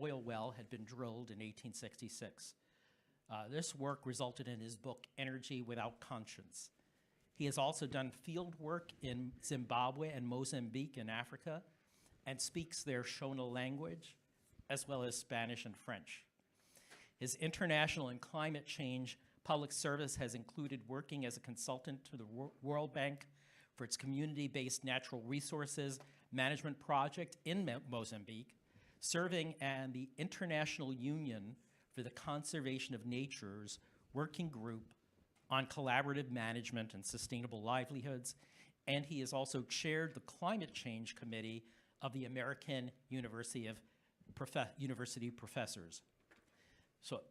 oil well had been drilled in 1866. This work resulted in his book, Energy Without Conscience. He has also done field work in Zimbabwe and Mozambique in Africa and speaks their Shona language, as well as Spanish and French. His international and climate change public service has included working as a consultant to the World Bank for its community-based natural resources management project in Mozambique, serving in the International Union for the Conservation of Nature's working group on collaborative management and sustainable livelihoods, and he has also chaired the Climate Change Committee of the American University Professors. So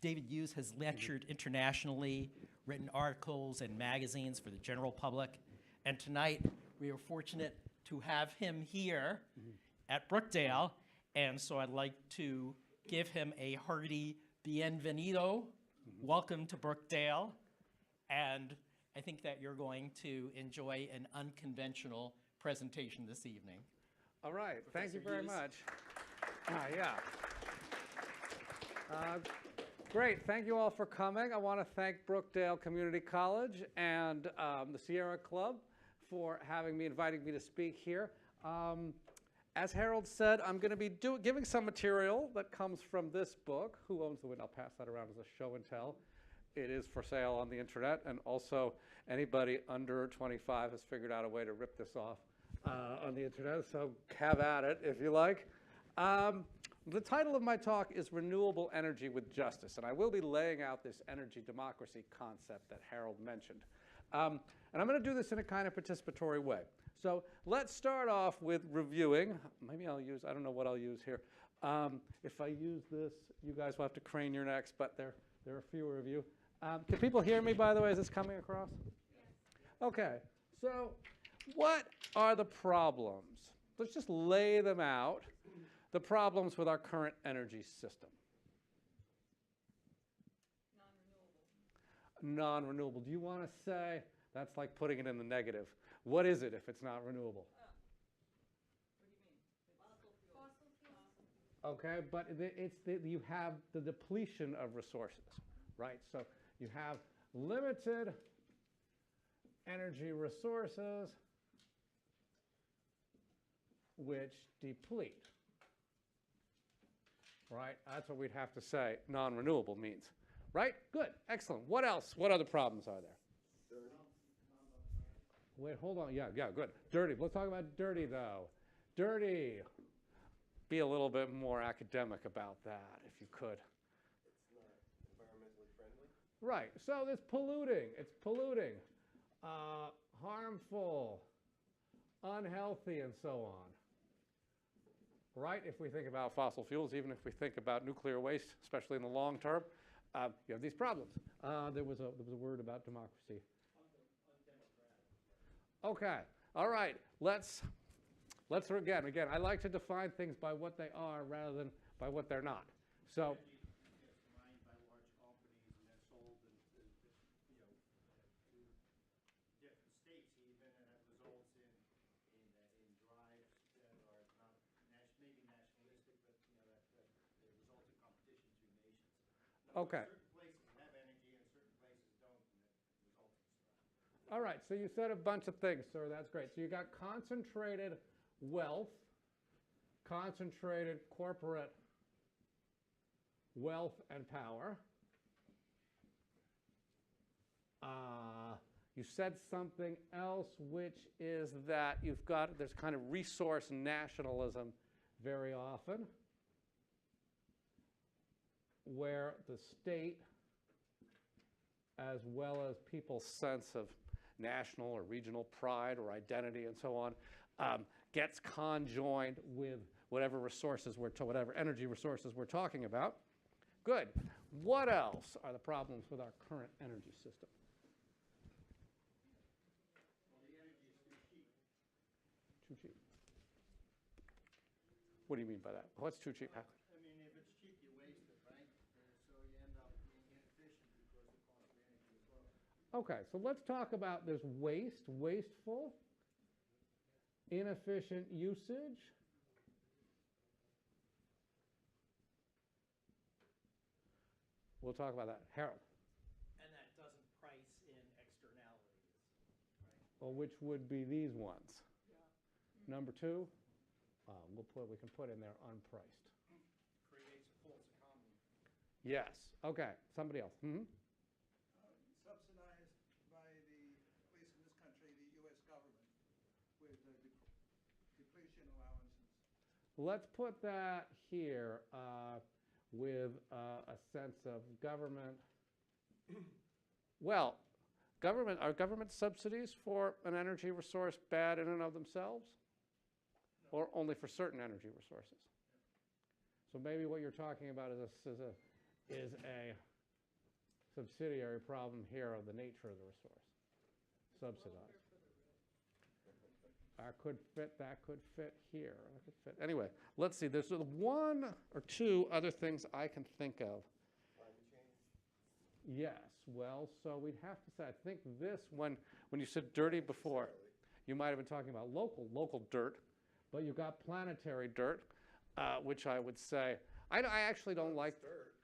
David Hughes has lectured internationally, written articles and magazines for the general public, and tonight we are fortunate to have him here at Brookdale, and so I'd like to give him a hearty bienvenido. Welcome to Brookdale, and I think that you're going to enjoy an unconventional presentation this evening. All right, thank you very much. Great, thank you all for coming. I want to thank Brookdale Community College and the Sierra Club for inviting me to speak here. As Harold said, I'm going to be giving some material that comes from this book, Who Owns the Wind? I'll pass that around as a show and tell. It is for sale on the internet, and also anybody under 25 has figured out a way to rip this off on the internet, so have at it if you like. The title of my talk is Renewable Energy with Justice, and I will be laying out this energy democracy concept that Harold mentioned. And I'm going to do this in a kind of participatory way. So let's start off with reviewing. Maybe I'll use, I don't know what I'll use here. If I use this, you guys will have to crane your necks, but there are fewer of you. Can people hear me, by the way? Is this coming across? Yes. Okay, so what are the problems? Let's just lay them out. The problems with our current energy system. Non-renewable. Do you want to say, that's like putting it in the negative. What is it if it's not renewable? What do you mean? Okay, but you have the depletion of resources, right? So you have limited energy resources which deplete, right? That's what we'd have to say non-renewable means, right? Good, excellent. What else? What other problems are there? Wait, hold on. Yeah, good. Dirty. Let's talk about dirty, though. Dirty. Be a little bit more academic about that, if you could. It's not environmentally friendly? Right. So it's polluting. It's polluting. Harmful, unhealthy, and so on. Right? If we think about fossil fuels, even if we think about nuclear waste, especially in the long term, you have these problems. There was a word about democracy. Okay, all right, let's again, I like to define things by what they are rather than by what they're not. So, Mined by large companies and then sold to different states even, and that results in drives that are not maybe nationalistic, but that they result in competition between nations. okay. Certain places have energy and certain places don't, and it results in strife. All right, so you said a bunch of things, sir. That's great. So you got concentrated wealth, concentrated corporate wealth and power. You said something else, which is that there's kind of resource nationalism very often, where the state, as well as people's sense of national or regional pride or identity and so on, gets conjoined with whatever energy resources we're talking about. Good. What else are the problems with our current energy system? Well, the energy is too cheap. Too cheap. What do you mean by that? What's too cheap? I mean, if it's cheap, you waste it, right? So you end up being inefficient because the cost of energy is low. Okay, so let's talk about this wasteful, inefficient usage, We'll talk about that. Harold, And that doesn't price in externalities, right? well, which would be these ones? Number 2, we can put in there unpriced. Creates a false economy. Yes, okay, somebody else. Subsidized by the, at least in this country, the US government with depletion allowances. Let's put that here with a sense of government. Well, are government subsidies for an energy resource bad in and of themselves? Or only for certain energy resources? So maybe what you're talking about is a subsidiary problem here of the nature of the resource. Subsidized. That could fit here. That could fit. Anyway, let's see. There's 1 or 2 other things I can think of. Climate change? Yes. Well, so we'd have to say, I think this, when you said dirty before, you might have been talking about local dirt, but you've got planetary dirt, which I would say, I actually don't like. Dirt.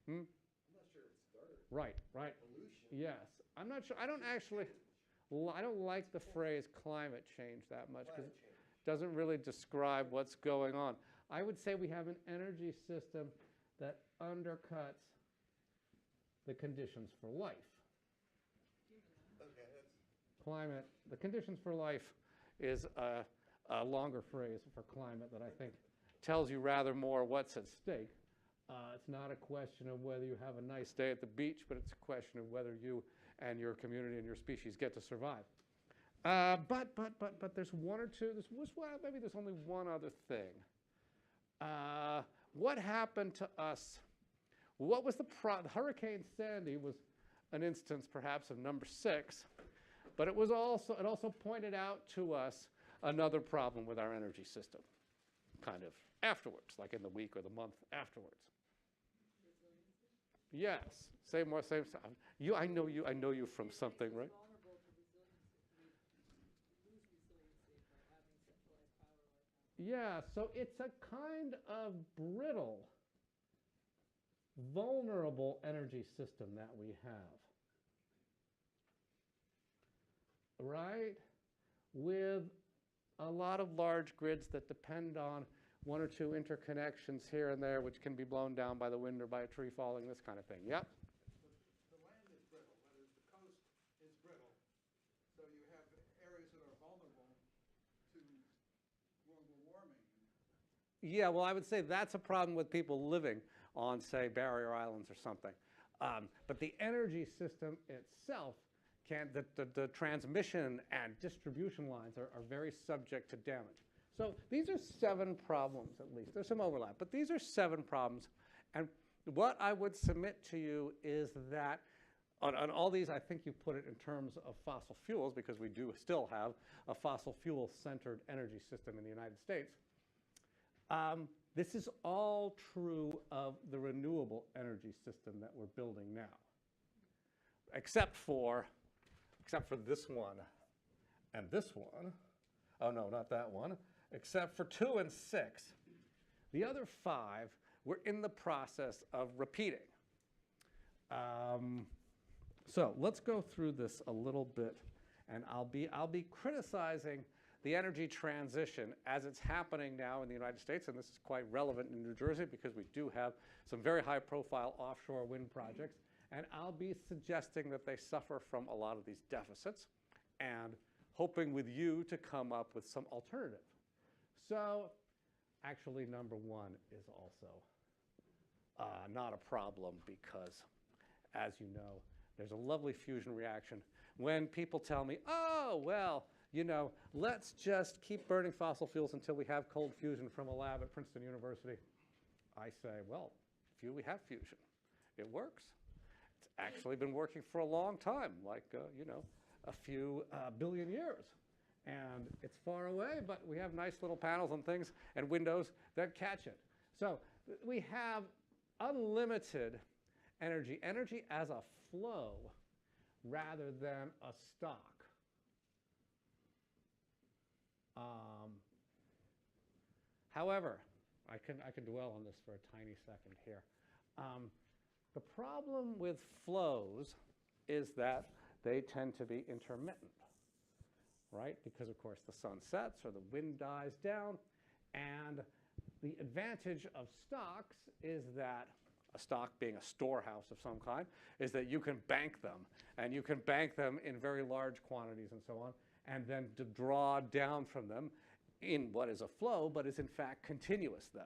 Hmm? I'm not sure it's dirt. Right. Pollution. Yes. I'm not sure. I don't like the phrase climate change that much because Climate change. it doesn't really describe what's going on. I would say we have an energy system that undercuts the conditions for life. Okay, that's Climate, the conditions for life is a longer phrase for climate that I think tells you rather more what's at stake. It's not a question of whether you have a nice day at the beach, but it's a question of whether you and your community and your species get to survive. But there's 1 or 2, maybe there's only 1 other thing. What happened to us? What was Hurricane Sandy was an instance perhaps of number 6, but it also pointed out to us another problem with our energy system, kind of afterwards, like in the week or the month afterwards. Yes, same stuff. I know you from something, right? Yeah, so it's a kind of brittle, vulnerable energy system that we have, right? With a lot of large grids that depend on 1 or 2 interconnections here and there, which can be blown down by the wind or by a tree falling, this kind of thing. Yep. The land is brittle, that is, the coast is brittle. So you have areas that are vulnerable to global warming. Yeah, well, I would say that's a problem with people living on, say, barrier islands or something. But the energy system itself the transmission and distribution lines are very subject to damage. So these are 7 problems, at least. There's some overlap, but these are 7 problems. And what I would submit to you is that on all these, I think you put it in terms of fossil fuels, because we do still have a fossil fuel-centered energy system in the United States. This is all true of the renewable energy system that we're building now, except for this one and this one. Oh, no, not that one. Except for 2 and 6. The other 5, we're in the process of repeating. So let's go through this a little bit, and I'll be criticizing the energy transition as it's happening now in the United States, and this is quite relevant in New Jersey because we do have some very high-profile offshore wind projects, and I'll be suggesting that they suffer from a lot of these deficits and hoping with you to come up with some alternative. So actually, number 1 is also not a problem because, as you know, there's a lovely fusion reaction. When people tell me, oh, well, you know, let's just keep burning fossil fuels until we have cold fusion from a lab at Princeton University, I say, well, we have fusion. It works. It's actually been working for a long time, like, you know, a few billion years. And it's far away, but we have nice little panels and things and windows that catch it. So we have unlimited energy as a flow rather than a stock. However, I can dwell on this for a tiny second here. The problem with flows is that they tend to be intermittent, right? Because, of course, the sun sets or the wind dies down. And the advantage of stocks is that, a stock being a storehouse of some kind, is that you can bank them. And you can bank them in very large quantities and so on, and then to draw down from them in what is a flow, but is in fact continuous then.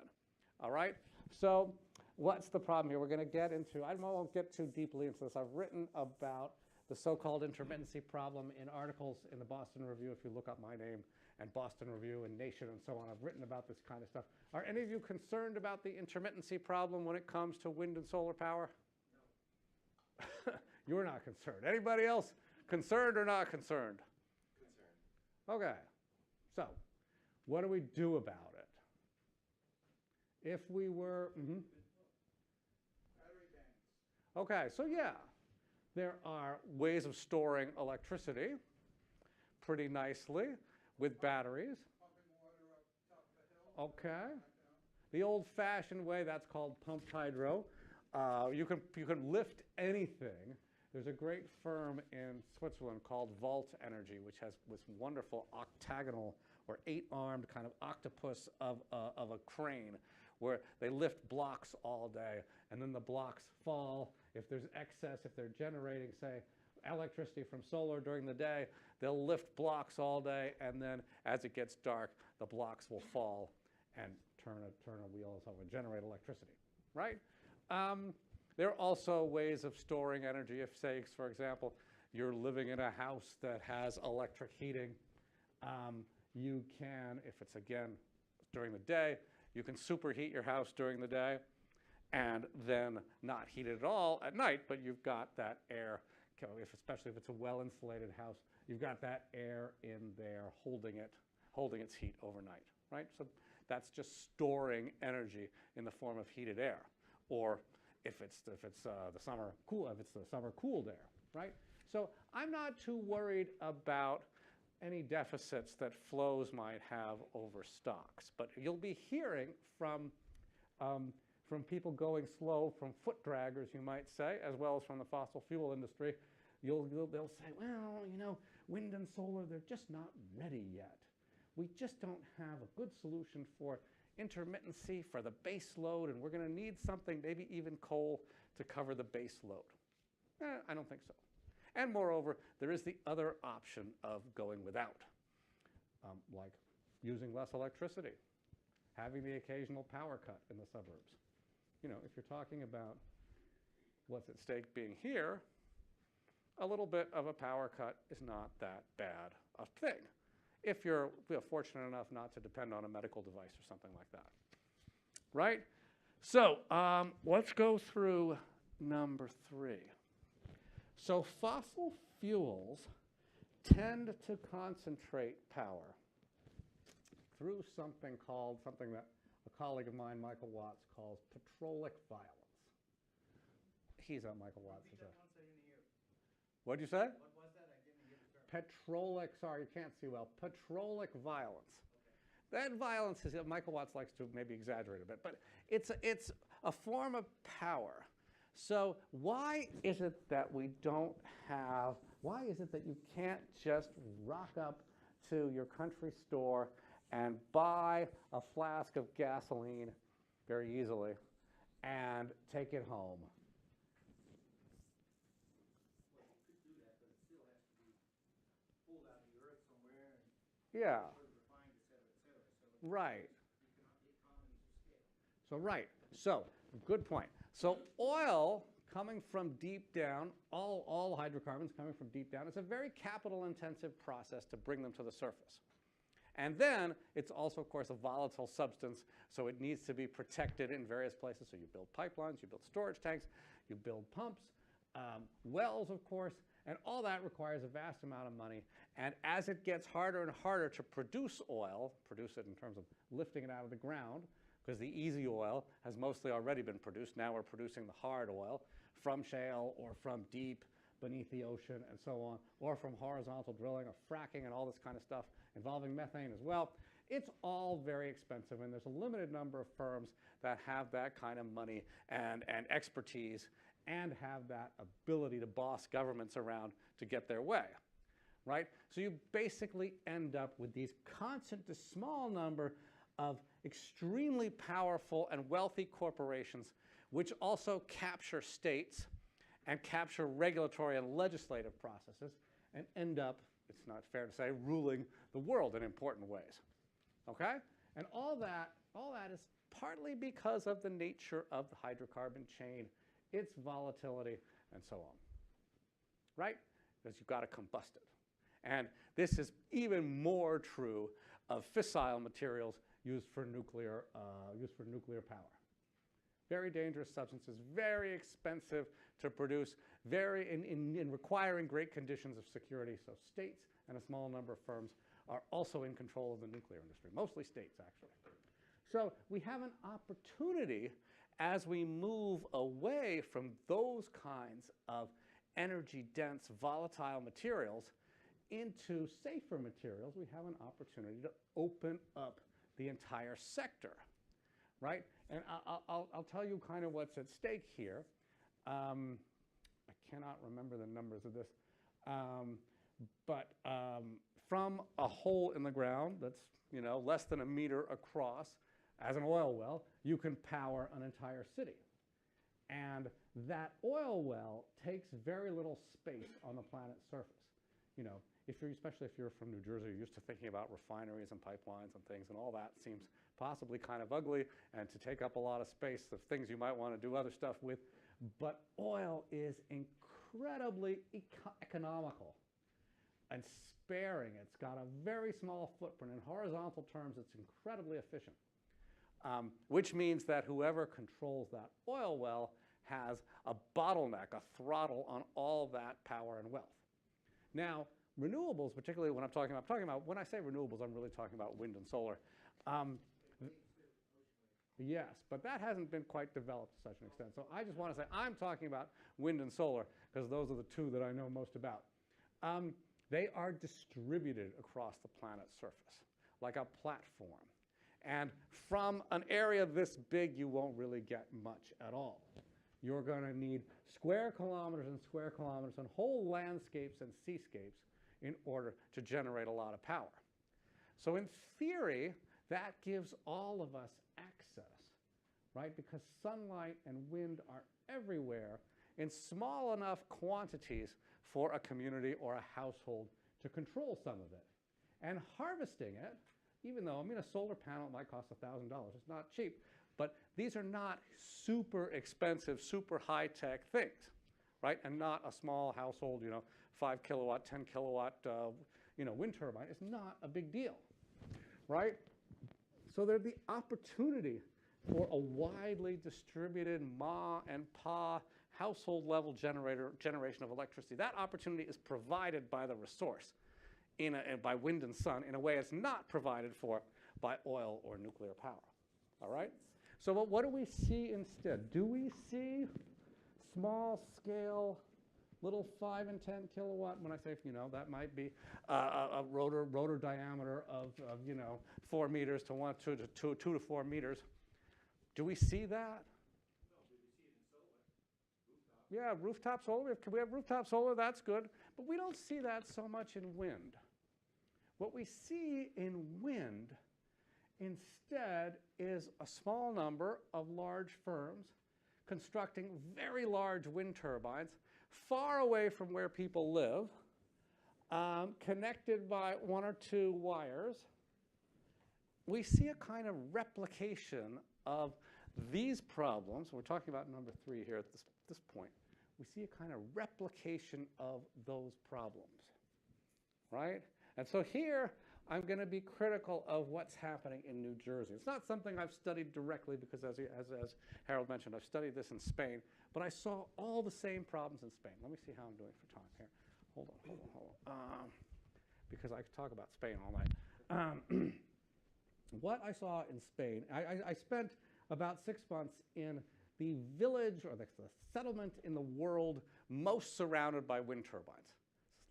All right? So what's the problem here? We're going to get into, I won't get too deeply into this. I've written about the so-called intermittency problem in articles in the Boston Review. If you look up my name and Boston Review and Nation and so on, I've written about this kind of stuff. Are any of you concerned about the intermittency problem when it comes to wind and solar power? No. You're not concerned. Anybody else concerned or not concerned? Concerned. Okay. So what do we do about it? If we were, Battery banks. okay, so yeah, there are ways of storing electricity pretty nicely with batteries. Pumping water up top of the hill. Okay. The old-fashioned way, that's called pumped hydro. You can lift anything. There's a great firm in Switzerland called Volt Energy, which has this wonderful octagonal or 8-armed kind of octopus of a crane, where they lift blocks all day, and then the blocks fall. If there's excess, if they're generating, say, electricity from solar during the day, they'll lift blocks all day, and then as it gets dark, the blocks will fall and turn a wheel and so on, generate electricity, right? There are also ways of storing energy. If, say, for example, you're living in a house that has electric heating, you can, if it's, again, during the day, you can superheat your house during the day and then not heat it at all at night, but you've got that air, especially if it's a well-insulated house, you've got that air in there holding its heat overnight, right? So that's just storing energy in the form of heated air. Or if it's the summer cooled air, right? So I'm not too worried about any deficits that flows might have over stocks. But you'll be hearing from people going slow, from foot draggers, you might say, as well as from the fossil fuel industry. They'll say, well, you know, wind and solar, they're just not ready yet. We just don't have a good solution for intermittency, for the base load, and we're going to need something, maybe even coal, to cover the base load. I don't think so. And moreover, there is the other option of going without, like using less electricity, having the occasional power cut in the suburbs. You know, if you're talking about what's at stake being here, a little bit of a power cut is not that bad a thing, if you're fortunate enough not to depend on a medical device or something like that, right? So let's go through number 3. So fossil fuels tend to concentrate power through something that a colleague of mine, Michael Watts, calls petrolic violence. He's a Michael Watts. Repeat that once, I didn't hear. What'd you say? What was that? I didn't hear the term. Petrolic, sorry, you can't see well. Petrolic violence. Okay. That violence is, Michael Watts likes to maybe exaggerate a bit, but it's a form of power. So why is it that why is it that you can't just rock up to your country store and buy a flask of gasoline very easily and take it home? Well, you could do that, but it still has to be pulled out of the earth somewhere and Yeah, sort of refined, et cetera, et cetera. So right. economies of scale. So right. So good point. So oil coming from deep down, all hydrocarbons coming from deep down, it's a very capital-intensive process to bring them to the surface. And then it's also, of course, a volatile substance, so it needs to be protected in various places. So you build pipelines, you build storage tanks, you build pumps, wells, of course, and all that requires a vast amount of money. And as it gets harder and harder to produce oil, produce it in terms of lifting it out of the ground, because the easy oil has mostly already been produced. Now we're producing the hard oil from shale or from deep beneath the ocean and so on, or from horizontal drilling or fracking and all this kind of stuff involving methane as well. It's all very expensive, and there's a limited number of firms that have that kind of money and expertise and have that ability to boss governments around to get their way, right? So you basically end up with these constant, this small number of extremely powerful and wealthy corporations which also capture states and capture regulatory and legislative processes and end up, it's not fair to say, ruling the world in important ways, okay? And all that is partly because of the nature of the hydrocarbon chain, its volatility, and so on, right? Because you've got to combust it. And this is even more true of fissile materials used for nuclear power. Very dangerous substances, very expensive to produce, in requiring great conditions of security. So states and a small number of firms are also in control of the nuclear industry, mostly states actually. So we have an opportunity as we move away from those kinds of energy-dense, volatile materials into safer materials. We have an opportunity to open up the entire sector, right? And I'll tell you kind of what's at stake here. I cannot remember the numbers of this, but from a hole in the ground that's less than a meter across, as an oil well, you can power an entire city. And that oil well takes very little space on the planet's surface. Especially if you're from New Jersey, you're used to thinking about refineries and pipelines and things, and all that seems possibly kind of ugly and to take up a lot of space of things you might want to do other stuff with. But oil is incredibly economical and sparing. It's got a very small footprint. In horizontal terms, it's incredibly efficient, which means that whoever controls that oil well has a bottleneck, a throttle on all that power and wealth. Now, renewables, particularly when I'm talking about, when I say renewables, I'm really talking about wind and solar. Yes, but that hasn't been quite developed to such an extent. So I just want to say I'm talking about wind and solar because those are the two that I know most about. They are distributed across the planet's surface like a platform. And from an area this big, you won't really get much at all. You're going to need square kilometers and whole landscapes and seascapes in order to generate a lot of power. So in theory, that gives all of us access, right? Because sunlight and wind are everywhere in small enough quantities for a community or a household to control some of it. And harvesting it, even though, a solar panel might cost $1,000. It's not cheap. But these are not super expensive, super high-tech things, right? And not a small household, 5 kilowatt, 10 kilowatt, wind turbine. It's not a big deal, right? So there's the opportunity for a widely distributed Ma and Pa household-level generation of electricity. That opportunity is provided by the resource, by wind and sun, in a way it's not provided for by oil or nuclear power, all right? So what do we see instead? Do we see small-scale, little 5 and 10 kilowatt? When I say, that might be a rotor diameter of 4 meters to 2 to 4 meters. Do we see that? Yeah, rooftop solar. We have rooftop solar, that's good. But we don't see that so much in wind. What we see in wind instead is a small number of large firms constructing very large wind turbines far away from where people live, connected by 1 or 2 wires. We see a kind of replication of these problems. We're talking about number 3 here at this point. We see a kind of replication of those problems, right? And so here, I'm going to be critical of what's happening in New Jersey. It's not something I've studied directly because, as Harold mentioned, I've studied this in Spain, but I saw all the same problems in Spain. Let me see how I'm doing for time here. Hold on. Because I could talk about Spain all night. What I saw in Spain, I spent about 6 months in the village or the settlement in the world most surrounded by wind turbines.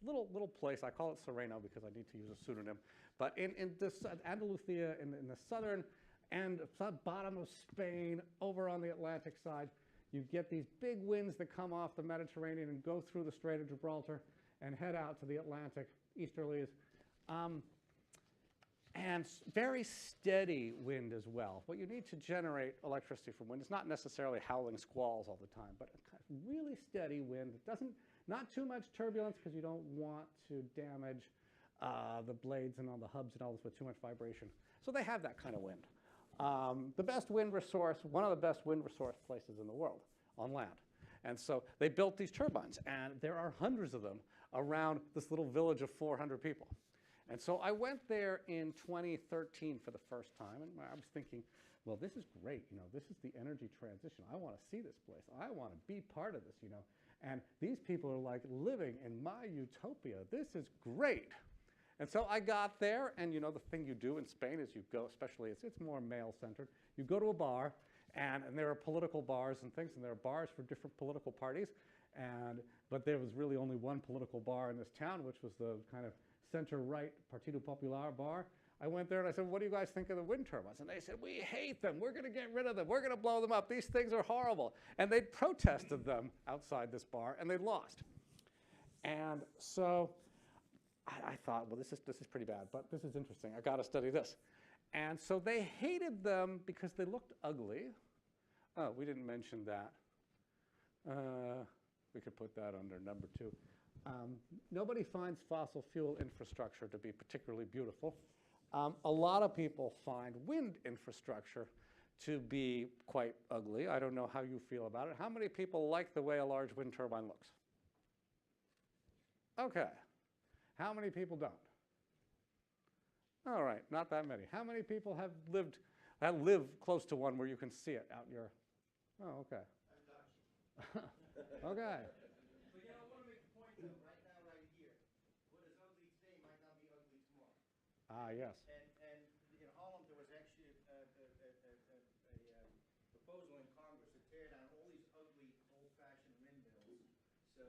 Little place, I call it Sereno because I need to use a pseudonym, but in this Andalusia, in the southern and bottom of Spain, over on the Atlantic side, you get these big winds that come off the Mediterranean and go through the Strait of Gibraltar and head out to the Atlantic easterlies. And very steady wind as well. What you need to generate electricity from wind is not necessarily howling squalls all the time, but a kind of really steady wind. It doesn't, not too much turbulence because you don't want to damage the blades and all the hubs and all this with too much vibration. So they have that kind of wind. The best wind resource, one of the best wind resource places in the world on land. And so they built these turbines, and there are hundreds of them around this little village of 400 people. And so I went there in 2013 for the first time, and I was thinking, well, this is great, you know, this is the energy transition. I want to see this place. I want to be part of this, you know. And these people are like living in my utopia. This is great. And so I got there, and you know, the thing you do in Spain is you go, especially it's more male-centered, you go to a bar, and there are political bars and things, and there are bars for different political parties. But there was really only one political bar in this town, which was the kind of center-right Partido Popular bar. I went there and I said, what do you guys think of the wind turbines? And they said, we hate them. We're going to get rid of them. We're going to blow them up. These things are horrible. And they protested them outside this bar, and they lost. And so I thought, well, this is pretty bad, but this is interesting. I got to study this. And so they hated them because they looked ugly. Oh, we didn't mention that. We could put that under number 2. Nobody finds fossil fuel infrastructure to be particularly beautiful. A lot of people find wind infrastructure to be quite ugly. I don't know how you feel about it. How many people like the way a large wind turbine looks? Okay. How many people don't? All right, not that many. How many people have live close to one where you can see it out in your... Oh, okay. Okay. But you know, I want to make a point though, right now, right here. What is ugly today might not be ugly tomorrow. Ah, yes. And in Holland, there was actually a proposal in Congress to tear down all these ugly, old-fashioned windmills, so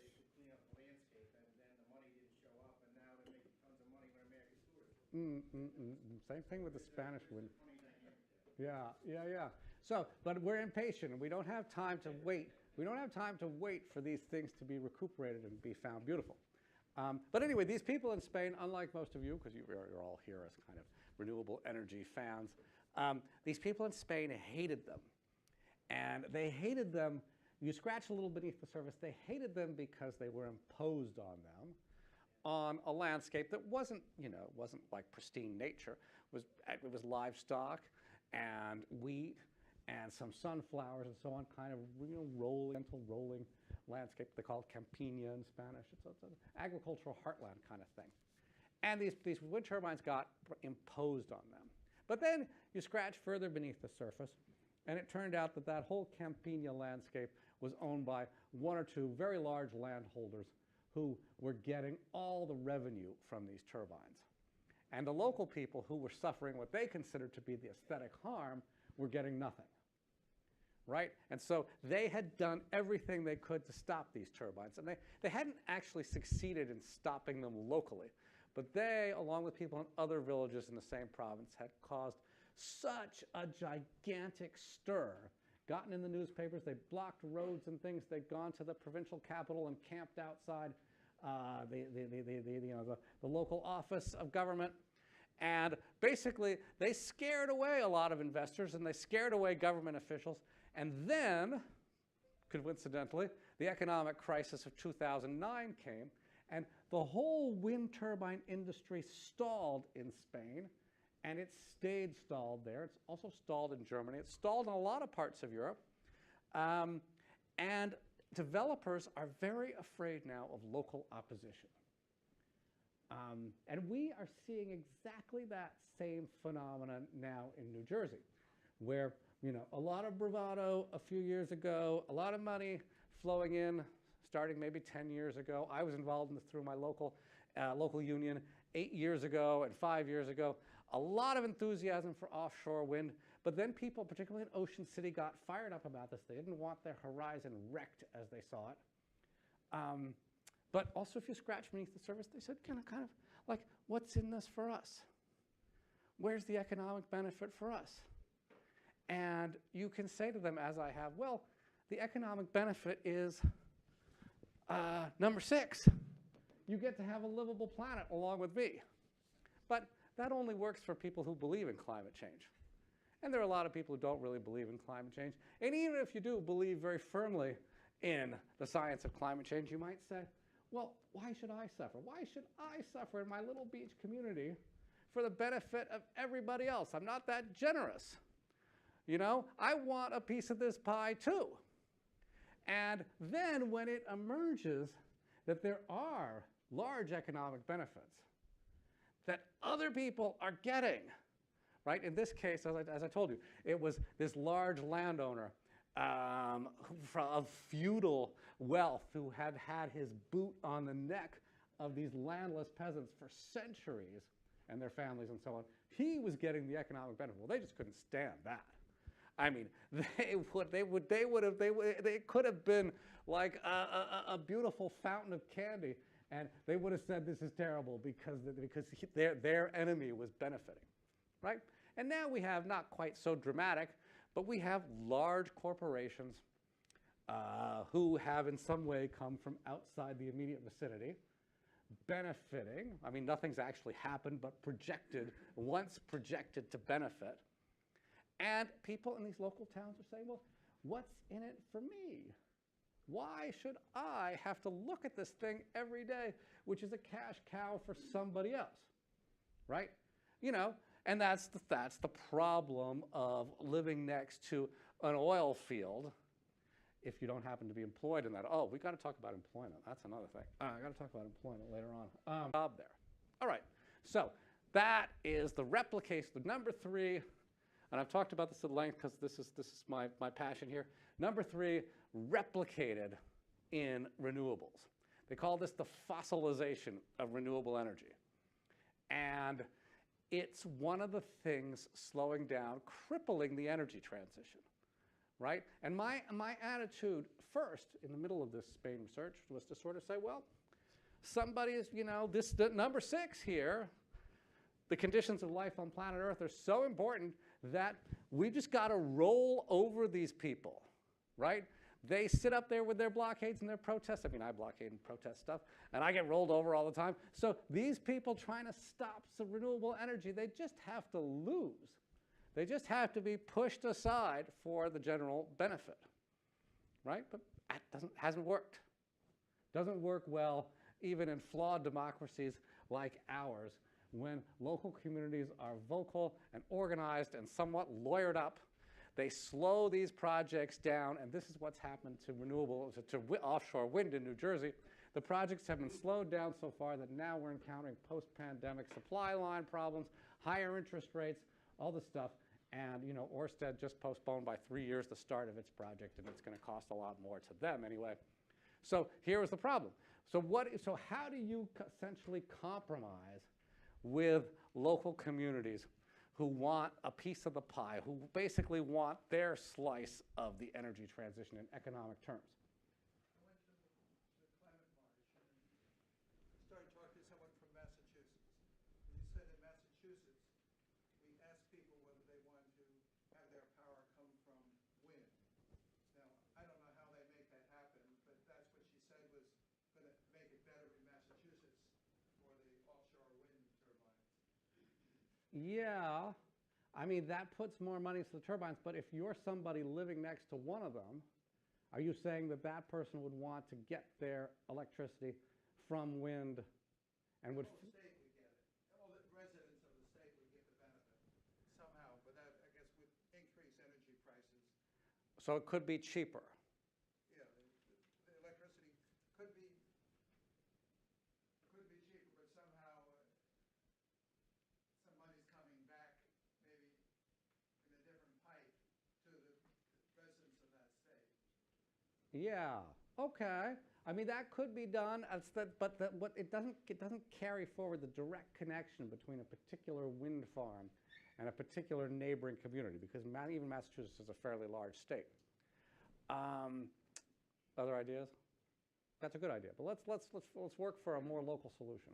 they could clean up the landscape. And then the money didn't show up, and now they're making tons of money when American tourists. Same thing with the Spanish wind. Funny dynamic there. Yeah. So, but we're impatient, and we don't have time to wait. We don't have time to wait for these things to be recuperated and be found beautiful. But anyway, these people in Spain, unlike most of you, because you're all here as kind of renewable energy fans, these people in Spain hated them. And they hated them, you scratch a little beneath the surface, they hated them because they were imposed on them on a landscape that wasn't, you know, wasn't like pristine nature. It was livestock and wheat and some sunflowers and so on, kind of, you know, rolling landscape. They call it Campiña in Spanish. It's an agricultural heartland kind of thing. And these wind turbines got imposed on them. But then you scratch further beneath the surface, and it turned out that that whole Campiña landscape was owned by one or two very large landholders who were getting all the revenue from these turbines. And the local people who were suffering what they considered to be the aesthetic harm were getting nothing, right? And so they had done everything they could to stop these turbines. And they hadn't actually succeeded in stopping them locally. But they, along with people in other villages in the same province, had caused such a gigantic stir, gotten in the newspapers, they blocked roads and things, they'd gone to the provincial capital and camped outside the local office of government. And basically, they scared away a lot of investors and they scared away government officials. And then, coincidentally, the economic crisis of 2009 came, and the whole wind turbine industry stalled in Spain, and it stayed stalled there. It's also stalled in Germany. It's stalled in a lot of parts of Europe. And developers are very afraid now of local opposition. And we are seeing exactly that same phenomenon now in New Jersey, where, you know, a lot of bravado a few years ago, a lot of money flowing in, starting maybe 10 years ago. I was involved in this through my local union 8 years ago and 5 years ago. A lot of enthusiasm for offshore wind, but then people, particularly in Ocean City, got fired up about this. They didn't want their horizon wrecked as they saw it. But also, if you scratch beneath the surface, they said, kind of like, what's in this for us? Where's the economic benefit for us? And you can say to them, as I have, well, the economic benefit is number 6. You get to have a livable planet along with me. But that only works for people who believe in climate change. And there are a lot of people who don't really believe in climate change. And even if you do believe very firmly in the science of climate change, you might say, well, why should I suffer? Why should I suffer in my little beach community for the benefit of everybody else? I'm not that generous. You know, I want a piece of this pie too. And then when it emerges that there are large economic benefits that other people are getting, right? In this case, as I told you, it was this large landowner of feudal wealth who had had his boot on the neck of these landless peasants for centuries and their families and so on. He was getting the economic benefit. Well, they just couldn't stand that. I mean, they could have been like a beautiful fountain of candy, and they would have said this is terrible because their enemy was benefiting, right? And now we have not quite so dramatic, but we have large corporations who have in some way come from outside the immediate vicinity, benefiting. I mean, nothing's actually happened, but once projected to benefit. And people in these local towns are saying, well, what's in it for me? Why should I have to look at this thing every day, which is a cash cow for somebody else, right? You know, and that's the problem of living next to an oil field if you don't happen to be employed in that. Oh, we got to talk about employment. That's another thing. I got to talk about employment later on. Job there. All right. So that is the replication. Number 3, and I've talked about this at length because this is my passion here. Number 3, replicated in renewables. They call this the fossilization of renewable energy. And it's one of the things slowing down, crippling the energy transition, right? And my attitude first, in the middle of this Spain research, was to sort of say, well, somebody is, you know, this number 6 here, the conditions of life on planet Earth are so important that we just got to roll over these people, right? They sit up there with their blockades and their protests. I mean, I blockade and protest stuff, and I get rolled over all the time. So these people trying to stop some renewable energy, they just have to lose. They just have to be pushed aside for the general benefit, right? But that hasn't worked. Doesn't work well even in flawed democracies like ours, when local communities are vocal and organized and somewhat lawyered up. They slow these projects down, and this is what's happened to offshore wind in New Jersey. The projects have been slowed down so far that now we're encountering post-pandemic supply line problems, higher interest rates, all this stuff. And you know, Ørsted just postponed by 3 years the start of its project, and it's going to cost a lot more to them anyway. So here was the problem. So how do you essentially compromise with local communities who want a piece of the pie, who basically want their slice of the energy transition in economic terms? I went to the climate march and started talking to someone from Massachusetts. And he said in Massachusetts, we asked people whether they wanted to have their power come from wind. Now, I don't know how they make that happen, but that's what she said was going to make it better in Massachusetts for the offshore wind turbines. Yeah, I mean, that puts more money into the turbines, but if you're somebody living next to one of them, are you saying that that person would want to get their electricity from wind and would... The whole state would get it. All the residents of the state would get the benefit somehow, but that, I guess, would increase energy prices. So it could be cheaper. Yeah, the electricity could be cheaper, but somehow some money's coming back, maybe in a different pipe to the residents of that state. Yeah. Okay. I mean, that could be done, but it doesn't carry forward the direct connection between a particular wind farm and a particular neighboring community, because even Massachusetts is a fairly large state. Other ideas? That's a good idea. But let's work for a more local solution.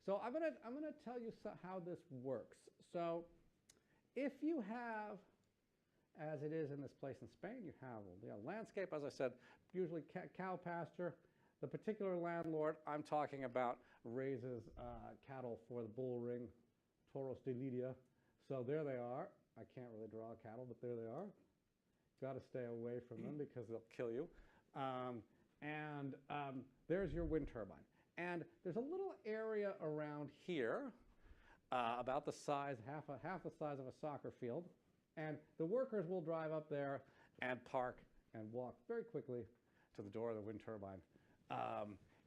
So I'm gonna tell you how this works. So if you have, as it is in this place in Spain, you have landscape, as I said, usually cow pasture. The particular landlord I'm talking about raises cattle for the bull ring, Toros de Lidia. So there they are. I can't really draw cattle, but there they are. Got to stay away from them because they'll kill you. There's your wind turbine. And there's a little area around here, about the size, half the size of a soccer field. And the workers will drive up there and park and walk very quickly to the door of the wind turbine.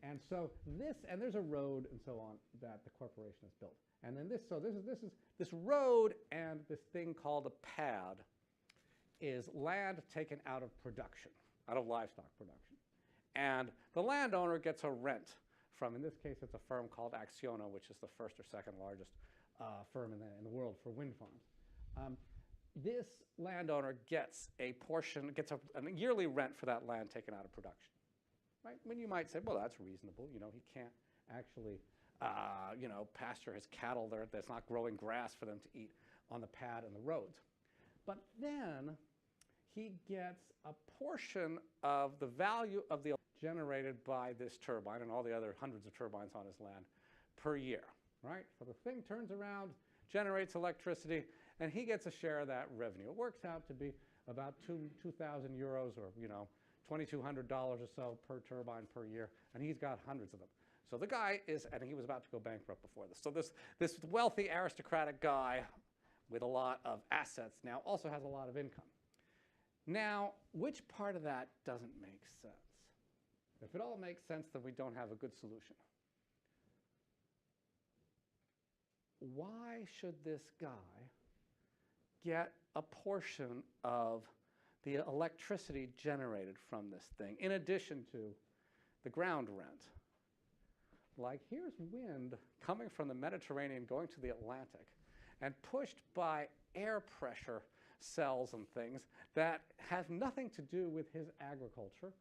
And there's a road and so on that the corporation has built. And then this road and this thing called a pad is land taken out of production, out of livestock production. And the landowner gets a rent from, in this case, it's a firm called Acciona, which is the first or second largest firm in the world for wind farms. This landowner gets a yearly rent for that land taken out of production. Right? When you might say, well, that's reasonable. You know, he can't actually, pasture his cattle there. That's not growing grass for them to eat on the pad and the roads. But then he gets a portion of the value of the generated by this turbine and all the other hundreds of turbines on his land per year. Right? So the thing turns around, generates electricity, and he gets a share of that revenue. It works out to be about 2,000 euros or, $2,200 or so per turbine per year, and he's got hundreds of them. So the guy and he was about to go bankrupt before this. So this wealthy aristocratic guy with a lot of assets now also has a lot of income. Now, which part of that doesn't make sense? If it all makes sense, then we don't have a good solution. Why should this guy get a portion of the electricity generated from this thing, in addition to the ground rent? Like, here's wind coming from the Mediterranean going to the Atlantic and pushed by air pressure cells and things that have nothing to do with his agriculture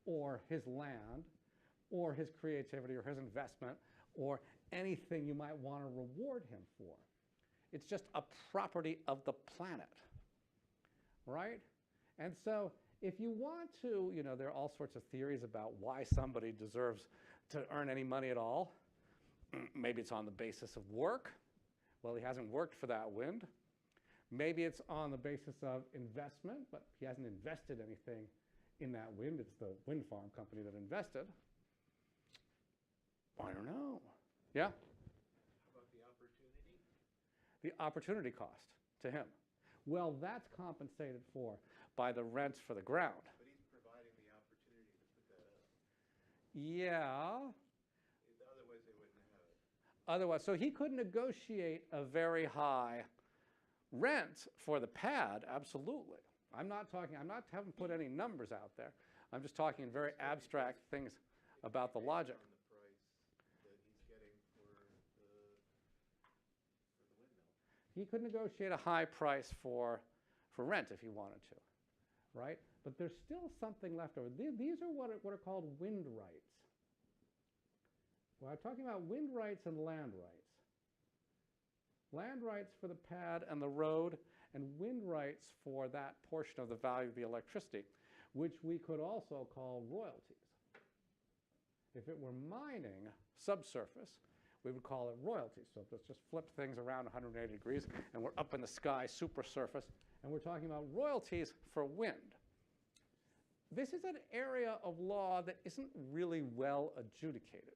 or his land or his creativity or his investment or anything you might want to reward him for. It's just a property of the planet, right? And so if you want to, there are all sorts of theories about why somebody deserves to earn any money at all. Maybe it's on the basis of work. Well, he hasn't worked for that wind. Maybe it's on the basis of investment, but he hasn't invested anything in that wind. It's the wind farm company that invested. I don't know. Yeah? How about the opportunity? The opportunity cost to him. Well, that's compensated for by the rents for the ground. But he's providing the opportunity to put that up. Yeah. Otherwise, they wouldn't have it. Otherwise, so he could negotiate a very high rent for the pad, absolutely. Haven't put any numbers out there. I'm just talking in very abstract things about the logic. On the price that he's getting for the windmill. He could negotiate a high price for rent if he wanted to, right? But there's still something left over. These are what are called wind rights. Well, I'm talking about wind rights and land rights. Land rights for the pad and the road, and wind rights for that portion of the value of the electricity, which we could also call royalties. If it were mining subsurface, we would call it royalties. So let's just flip things around 180 degrees, and we're up in the sky, supersurface, and we're talking about royalties for wind. This is an area of law that isn't really well adjudicated.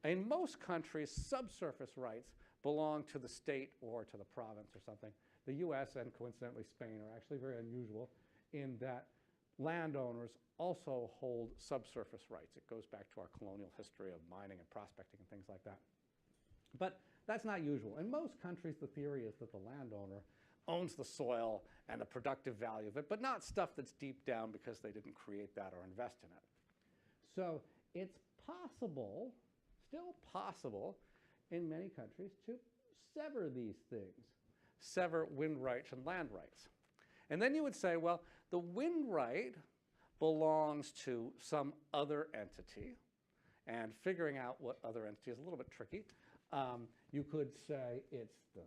In most countries, subsurface rights belong to the state or to the province or something. The US and coincidentally Spain are actually very unusual in that landowners also hold subsurface rights. It goes back to our colonial history of mining and prospecting and things like that. But that's not usual. In most countries, the theory is that the landowner owns the soil and the productive value of it, but not stuff that's deep down because they didn't create that or invest in it. So it's possible, still possible, in many countries to sever these things, sever wind rights and land rights. And then you would say, well, the wind right belongs to some other entity, and figuring out what other entity is a little bit tricky. You could say it's the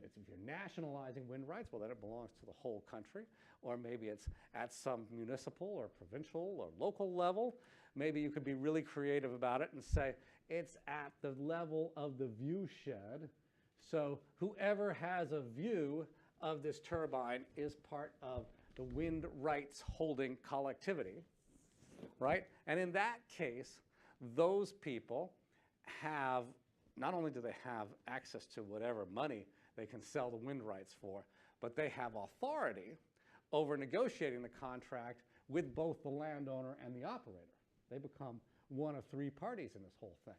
if you're nationalizing wind rights, well, then it belongs to the whole country, or maybe it's at some municipal or provincial or local level. Maybe you could be really creative about it and say it's at the level of the view shed. So whoever has a view of this turbine is part of the wind rights holding collectivity, right? And in that case, those people have, not only do they have access to whatever money they can sell the wind rights for, but they have authority over negotiating the contract with both the landowner and the operator. They become one of three parties in this whole thing,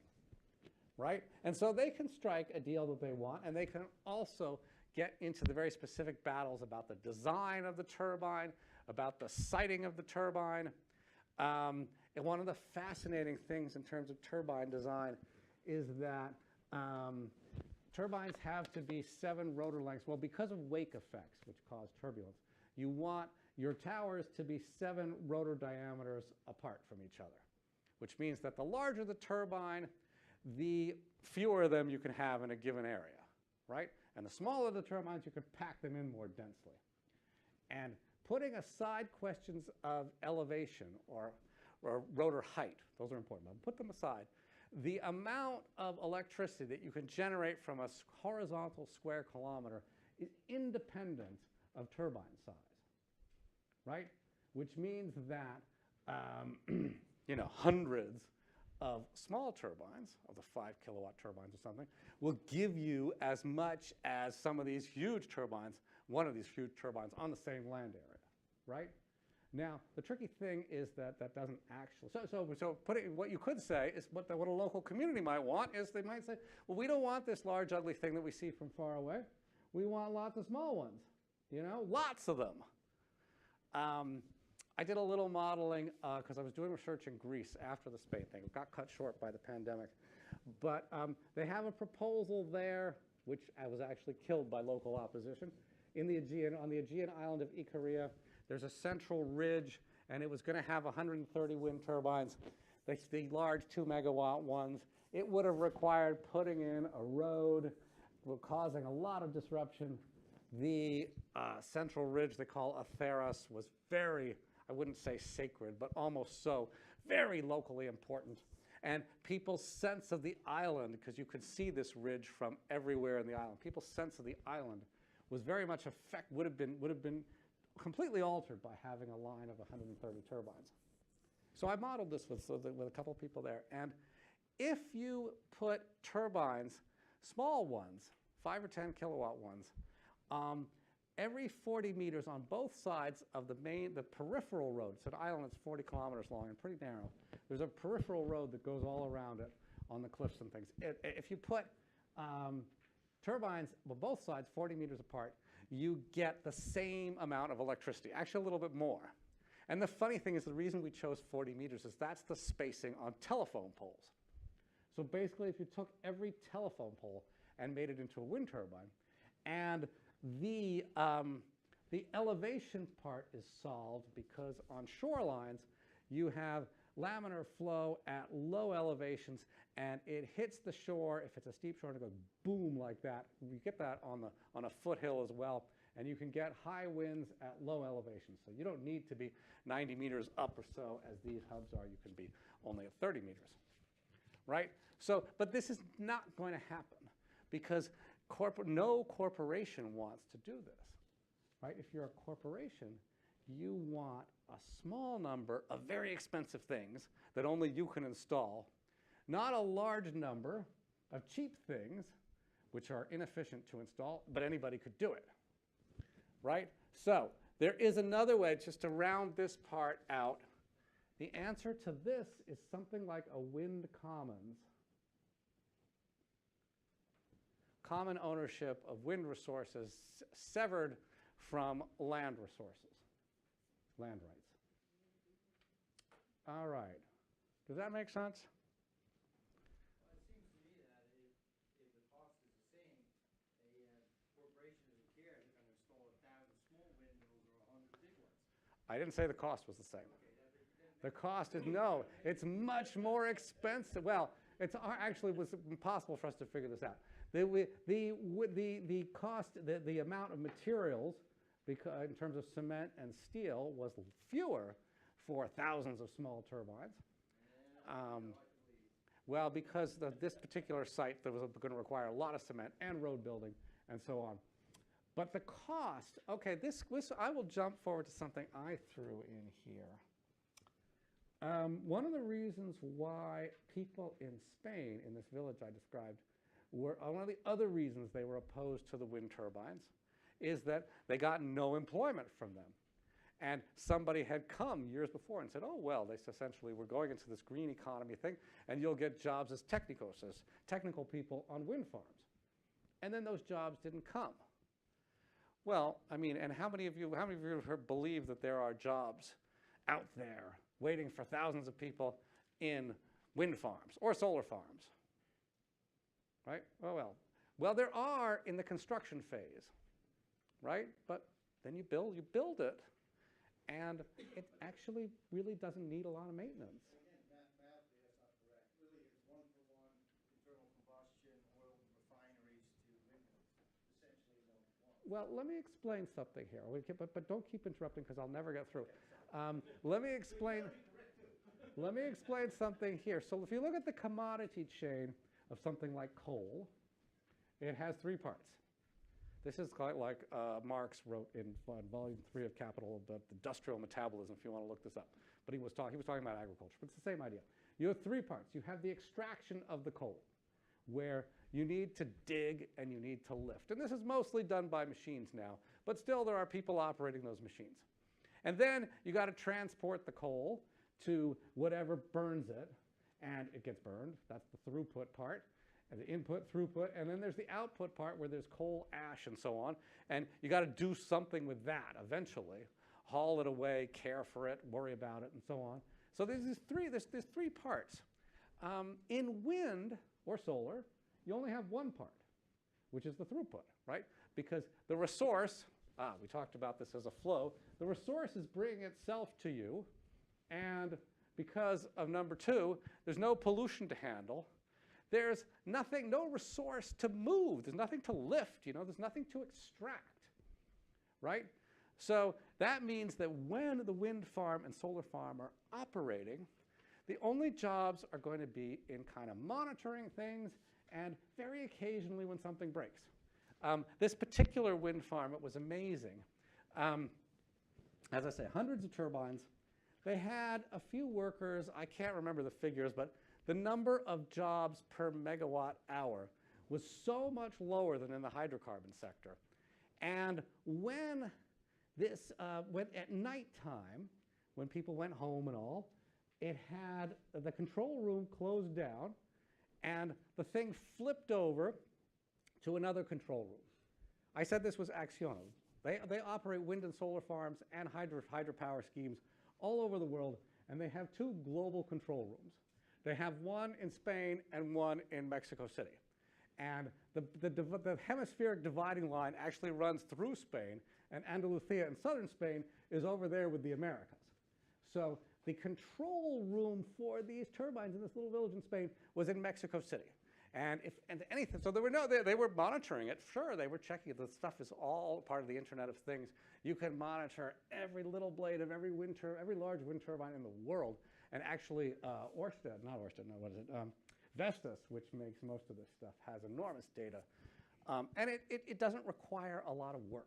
right? And so they can strike a deal that they want, and they can also get into the very specific battles about the design of the turbine, about the siting of the turbine. And one of the fascinating things in terms of turbine design is that turbines have to be 7 rotor lengths. Well, because of wake effects, which cause turbulence, you want your towers to be 7 rotor diameters apart from each other, which means that the larger the turbine, the fewer of them you can have in a given area, right? And the smaller the turbines, you can pack them in more densely. And putting aside questions of elevation or rotor height, those are important, but put them aside, the amount of electricity that you can generate from a horizontal square kilometer is independent of turbine size, right? Which means that, you know, hundreds of small turbines, of the 5 kilowatt turbines or something, will give you as much as some of these huge turbines, one of these huge turbines on the same land area, right? Now, the tricky thing is that that doesn't actually, so what you could say is what a local community might want is they might say, well, we don't want this large ugly thing that we see from far away. We want lots of small ones, you know, lots of them. I did a little modeling because I was doing research in Greece after the Spain thing. It got cut short by the pandemic. But they have a proposal there, which was actually killed by local opposition, in the Aegean, on the Aegean island of Ikaria. There's a central ridge, and it was going to have 130 wind turbines, the large 2 megawatt ones. It would have required putting in a road, causing a lot of disruption. The central ridge they call Atheros was very, I wouldn't say sacred, but almost so, very locally important. And people's sense of the island, because you could see this ridge from everywhere in the island, people's sense of the island was very much would have been completely altered by having a line of 130 turbines. So I modeled this with a couple of people there. And if you put turbines, small ones, 5 or 10 kilowatt ones, every 40 meters on both sides of the peripheral road, so the island is 40 kilometers long and pretty narrow, there's a peripheral road that goes all around it on the cliffs and things. If you put turbines on both sides 40 meters apart, you get the same amount of electricity, actually a little bit more. And the funny thing is the reason we chose 40 meters is that's the spacing on telephone poles. So basically, if you took every telephone pole and made it into a wind turbine, and the elevation part is solved because on shorelines, you have laminar flow at low elevations, and it hits the shore. If it's a steep shore, it goes boom like that. You get that on a foothill as well, and you can get high winds at low elevations. So you don't need to be 90 meters up or so as these hubs are. You can be only at 30 meters, right? So, but this is not going to happen because no corporation wants to do this, right? If you're a corporation, you want a small number of very expensive things that only you can install, not a large number of cheap things which are inefficient to install, but anybody could do it, right? So there is another way just to round this part out. The answer to this is something like a wind commons. Common ownership of wind resources severed from land resources, land rights. All right. Does that make sense? Well, it seems to me that if the cost is the same, a corporation doesn't care if they're going to install 1,000 small windmills or 100 big ones. I didn't say the cost was the same. Okay, The cost is, no, it's much more expensive. Well, it actually was impossible for us to figure this out. The cost, the amount of materials, in terms of cement and steel, was fewer for thousands of small turbines. Well, because this particular site that was going to require a lot of cement and road building and so on. But the cost, okay, I will jump forward to something I threw in here. One of the reasons why people in Spain, in this village I described, one of the other reasons they were opposed to the wind turbines is that they got no employment from them. And somebody had come years before and said, oh, well, they essentially were going into this green economy thing, and you'll get jobs as technicos, as technical people on wind farms. And then those jobs didn't come. Well, I mean, and how many of you believe that there are jobs out there waiting for thousands of people in wind farms or solar farms? Right? Well, there are in the construction phase, right? But then you build it, and it actually really doesn't need a lot of maintenance. Again, mathematically, that's not correct. Really, it's one-for-one internal combustion, oil refineries to windmills. Essentially, Well, let me explain something here. But don't keep interrupting because I'll never get through. Let me explain something here. So if you look at the commodity chain of something like coal, it has 3 parts. This is quite like Marx wrote in Volume 3 of Capital about industrial metabolism, if you want to look this up. But he was talking about agriculture, but it's the same idea. You have 3 parts. You have the extraction of the coal, where you need to dig and you need to lift. And this is mostly done by machines now, but still there are people operating those machines. And then you got to transport the coal to whatever burns it, and it gets burned. That's the throughput part. And the input, throughput, and then there's the output part where there's coal, ash, and so on. And you got to do something with that eventually. Haul it away, care for it, worry about it, and so on. So there's 3 parts. In wind or solar, you only have 1 part, which is the throughput, right? Because the resource, we talked about this as a flow, the resource is bringing itself to you, and because of number 2, there's no pollution to handle. There's nothing, no resource to move. There's nothing to lift, there's nothing to extract, right? So that means that when the wind farm and solar farm are operating, the only jobs are going to be in kind of monitoring things and very occasionally when something breaks. This particular wind farm, it was amazing. As I say, hundreds of turbines. They had a few workers. I can't remember the figures, but the number of jobs per megawatt hour was so much lower than in the hydrocarbon sector. And when at nighttime, when people went home and all, it had the control room closed down, and the thing flipped over to another control room. I said this was Acciona. They operate wind and solar farms and hydropower schemes all over the world, and they have 2 global control rooms. They have one in Spain and one in Mexico City. And the hemispheric dividing line actually runs through Spain, and Andalusia in southern Spain is over there with the Americas. So the control room for these turbines in this little village in Spain was in Mexico City. So they were monitoring it. Sure, they were checking it. The stuff is all part of the Internet of Things. You can monitor every little blade of every large wind turbine in the world. And actually, Vestas, which makes most of this stuff, has enormous data. And it doesn't require a lot of work.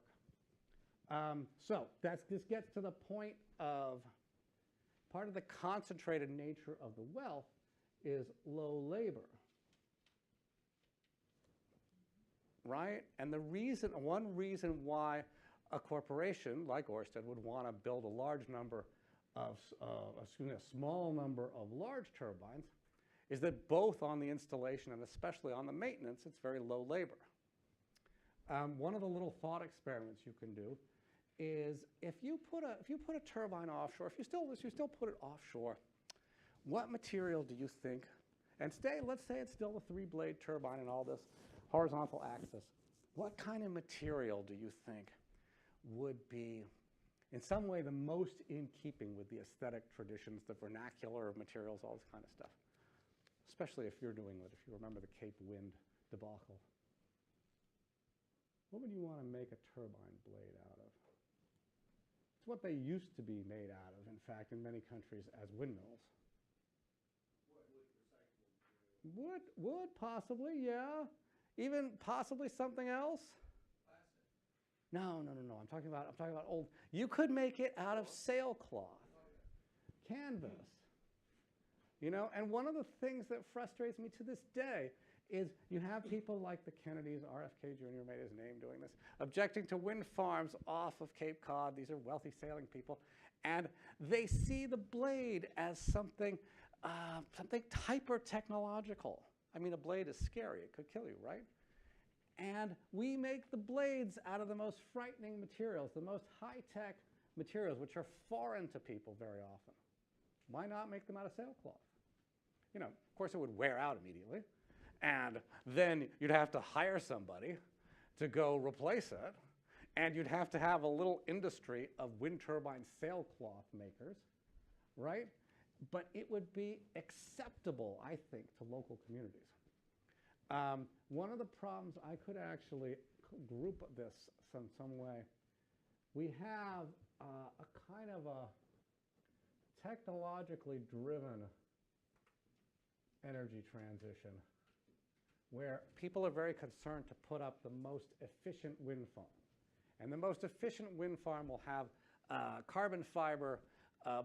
So this gets to the point of part of the concentrated nature of the wealth is low labor. Right? And one reason why a corporation like Ørsted would want to build a small number of large turbines is that both on the installation and especially on the maintenance, it's very low labor. One of the little thought experiments you can do is if you put a turbine offshore, if you still put it offshore, what material do you think? And let's say it's still a 3-blade turbine and all this horizontal axis. What kind of material do you think would be in some way the most in keeping with the aesthetic traditions, the vernacular of materials, all this kind of stuff? Especially if you're doing it, if you remember the Cape Wind debacle. what would you want to make a turbine blade out of? It's what they used to be made out of, in fact, in many countries as windmills. Wood, possibly, yeah. Even possibly something else. No. I'm talking about old. You could make it out of sailcloth, canvas. You know, and one of the things that frustrates me to this day is you have people like the Kennedys, RFK Jr. made his name doing this, objecting to wind farms off of Cape Cod. These are wealthy sailing people, and they see the blade as something hyper-technological. I mean, a blade is scary. It could kill you, right? And we make the blades out of the most frightening materials, the most high-tech materials, which are foreign to people very often. Why not make them out of sailcloth? You know, of course, it would wear out immediately. And then you'd have to hire somebody to go replace it. And you'd have to have a little industry of wind turbine sailcloth makers, right? But it would be acceptable, I think, to local communities. One of the problems, I could actually group this some way. We have a kind of a technologically driven energy transition where people are very concerned to put up the most efficient wind farm. And the most efficient wind farm will have carbon fiber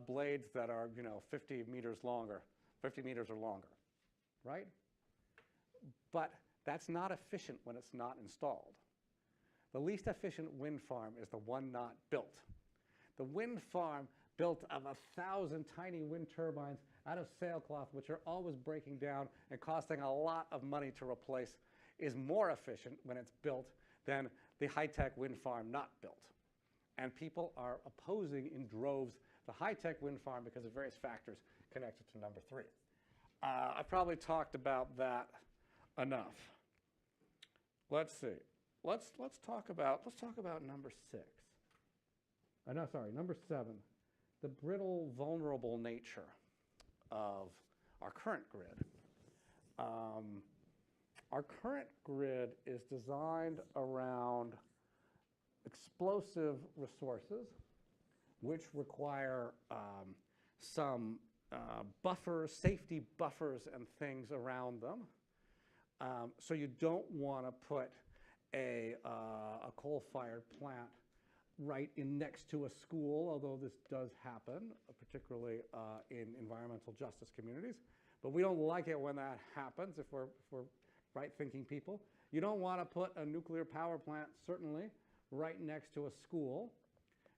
blades that are, 50 meters longer, 50 meters or longer, right? But that's not efficient when it's not installed. The least efficient wind farm is the one not built. The wind farm built of 1,000 tiny wind turbines out of sailcloth, which are always breaking down and costing a lot of money to replace, is more efficient when it's built than the high-tech wind farm not built. And people are opposing in droves the high-tech wind farm because of various factors connected to number 3. I've probably talked about that enough. Let's see. Let's talk about number 6. Number 7. The brittle, vulnerable nature of our current grid. Our current grid is designed around explosive resources, which require some buffers, safety buffers and things around them. So you don't want to put a coal-fired plant right in next to a school, although this does happen, particularly in environmental justice communities. But we don't like it when that happens if we're right-thinking people. You don't want to put a nuclear power plant, certainly, right next to a school.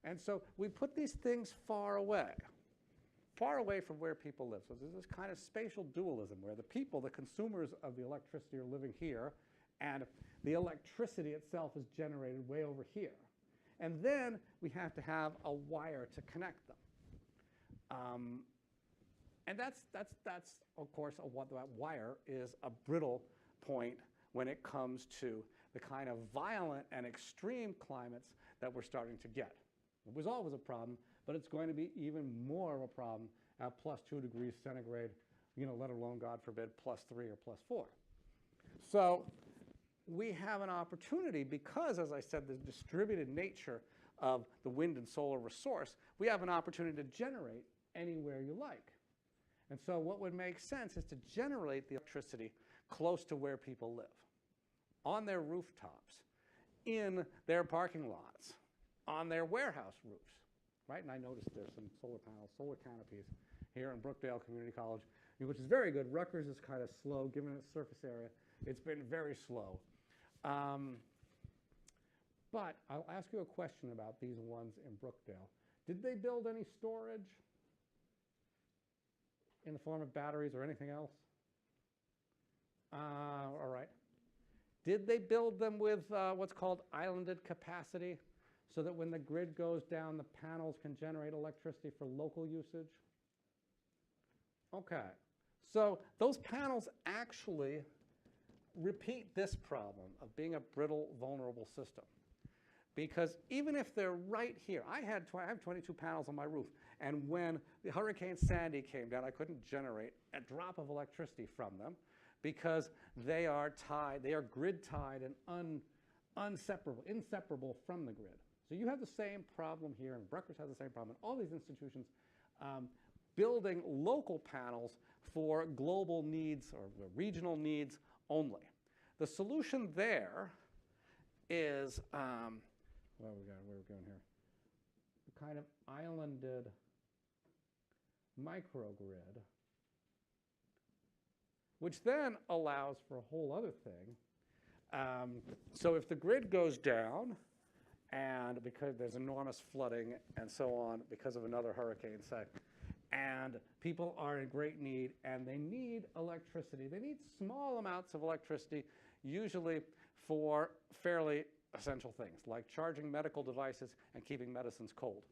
And so we put these things far away from where people live. So there's this kind of spatial dualism where the people, the consumers of the electricity, are living here, and the electricity itself is generated way over here. And then we have to have a wire to connect them. And that's of course, that wire is a brittle point when it comes to the kind of violent and extreme climates that we're starting to get. It was always a problem, but it's going to be even more of a problem at +2 degrees centigrade, let alone, God forbid, +3 or +4. So we have an opportunity because, as I said, the distributed nature of the wind and solar resource, we have an opportunity to generate anywhere you like. And so what would make sense is to generate the electricity close to where people live, on their rooftops, in their parking lots, on their warehouse roofs, right? And I noticed there's some solar panels, solar canopies here in Brookdale Community College, which is very good. Rutgers is kind of slow, given its surface area. It's been very slow. But I'll ask you a question about these ones in Brookdale. Did they build any storage in the form of batteries or anything else? All right. Did they build them with what's called islanded capacity so that when the grid goes down, the panels can generate electricity for local usage? Okay. So those panels actually repeat this problem of being a brittle, vulnerable system. Because even if they're right here, I have 22 panels on my roof, and when the Hurricane Sandy came down, I couldn't generate a drop of electricity from them because they are tied, they are grid tied and inseparable from the grid. So you have the same problem here, and Rutgers has the same problem, and all these institutions building local panels for global needs or regional needs only. The solution there is, where are we going here? A kind of islanded microgrid, which then allows for a whole other thing. So if the grid goes down, and because there's enormous flooding and so on because of another hurricane, say, and people are in great need, and they need electricity. They need small amounts of electricity, usually for fairly essential things, like charging medical devices and keeping medicines cold.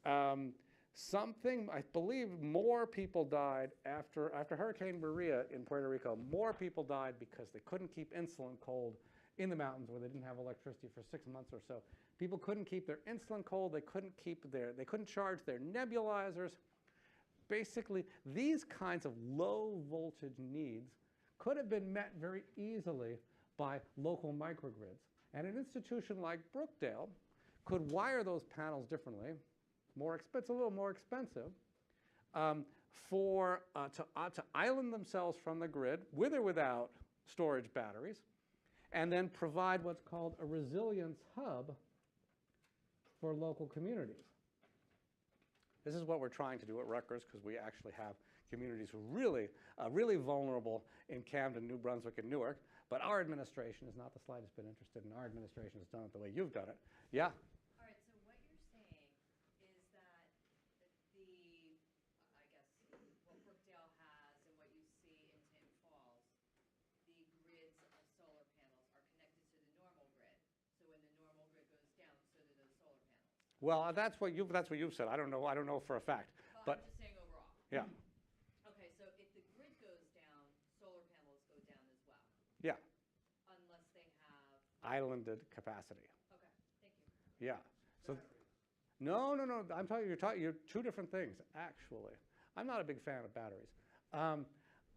I believe more people died after Hurricane Maria in Puerto Rico. More people died because they couldn't keep insulin cold in the mountains where they didn't have electricity for 6 months or so. People couldn't keep their insulin cold. They couldn't charge their nebulizers. Basically, these kinds of low voltage needs could have been met very easily by local microgrids. And an institution like Brookdale could wire those panels differently. It's a little more expensive to island themselves from the grid, with or without storage batteries, and then provide what's called a resilience hub for local communities. This is what we're trying to do at Rutgers, because we actually have communities who are really vulnerable in Camden, New Brunswick, and Newark. But our administration has not the slightest been interested, and our administration has done it the way you've done it. Yeah? All right, so what you're saying is that I guess, what Brookdale has and what you see in Tim Falls, the grids of solar panels are connected to the normal grid. So when the normal grid goes down, so do those solar panels. Well, that's what you've said. I don't know for a fact. Well, I'm just saying overall. Yeah. Okay, so if the grid goes down, solar panels go down as well. Yeah. Unless they have. Islanded capacity. Okay, thank you. Yeah. So, no. You're two different things, actually. I'm not a big fan of batteries.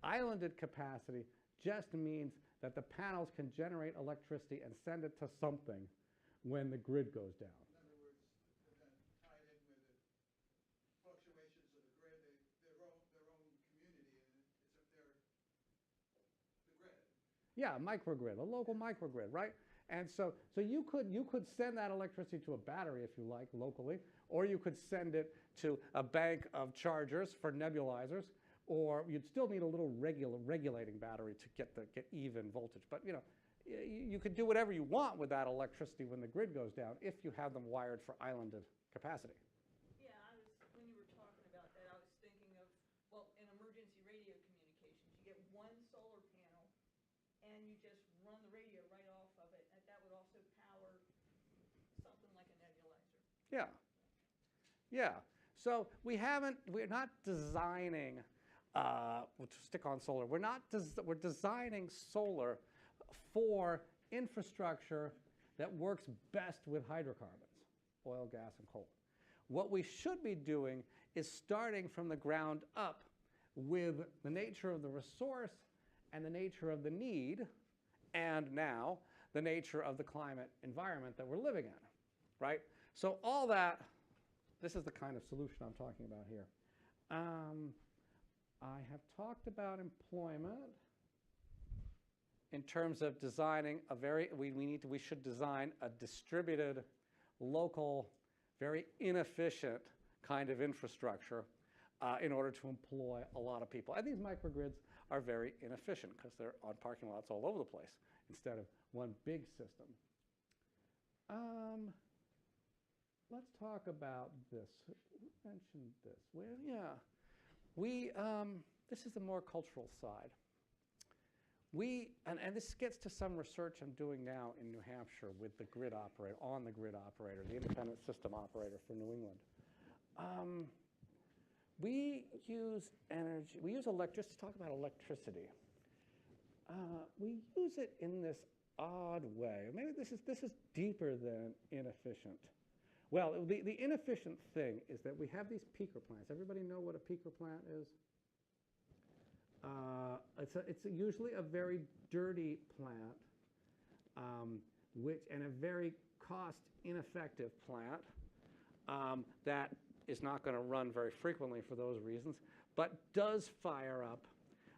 Islanded capacity just means that the panels can generate electricity and send it to something when the grid goes down. In other words, they're then tied in with the fluctuations of the grid, their own community, and the grid. Yeah, microgrid, a local microgrid, right? And so you could send that electricity to a battery, if you like, locally, or you could send it to a bank of chargers for nebulizers, or you'd still need a little regulating battery to get even voltage. But you could do whatever you want with that electricity when the grid goes down if you have them wired for islanded capacity. Yeah, when you were talking about that, I was thinking of, well, in emergency radio communications, you get one solar panel and you just run the radio right off of it, and that would also power something like a nebulizer. Yeah. Yeah. So we're not designing, we'll stick on solar, we're designing solar for infrastructure that works best with hydrocarbons, oil, gas, and coal. What we should be doing is starting from the ground up with the nature of the resource and the nature of the need, and now the nature of the climate environment that we're living in, right? So all that, this is the kind of solution I'm talking about here. I have talked about employment in terms of designing we should design a distributed, local, very inefficient kind of infrastructure in order to employ a lot of people. And these microgrids are very inefficient because they're on parking lots all over the place instead of one big system. Let's talk about this. Who mentioned this? Well, yeah. This is the more cultural side. And this gets to some research I'm doing now in New Hampshire with the grid operator, the independent system operator for New England. We use energy, just to talk about electricity. We use it in this odd way. Maybe this is deeper than inefficient. Well, the inefficient thing is that we have these peaker plants. Everybody know what a peaker plant is? It's usually a very dirty plant and a very cost ineffective plant that is not going to run very frequently for those reasons, but does fire up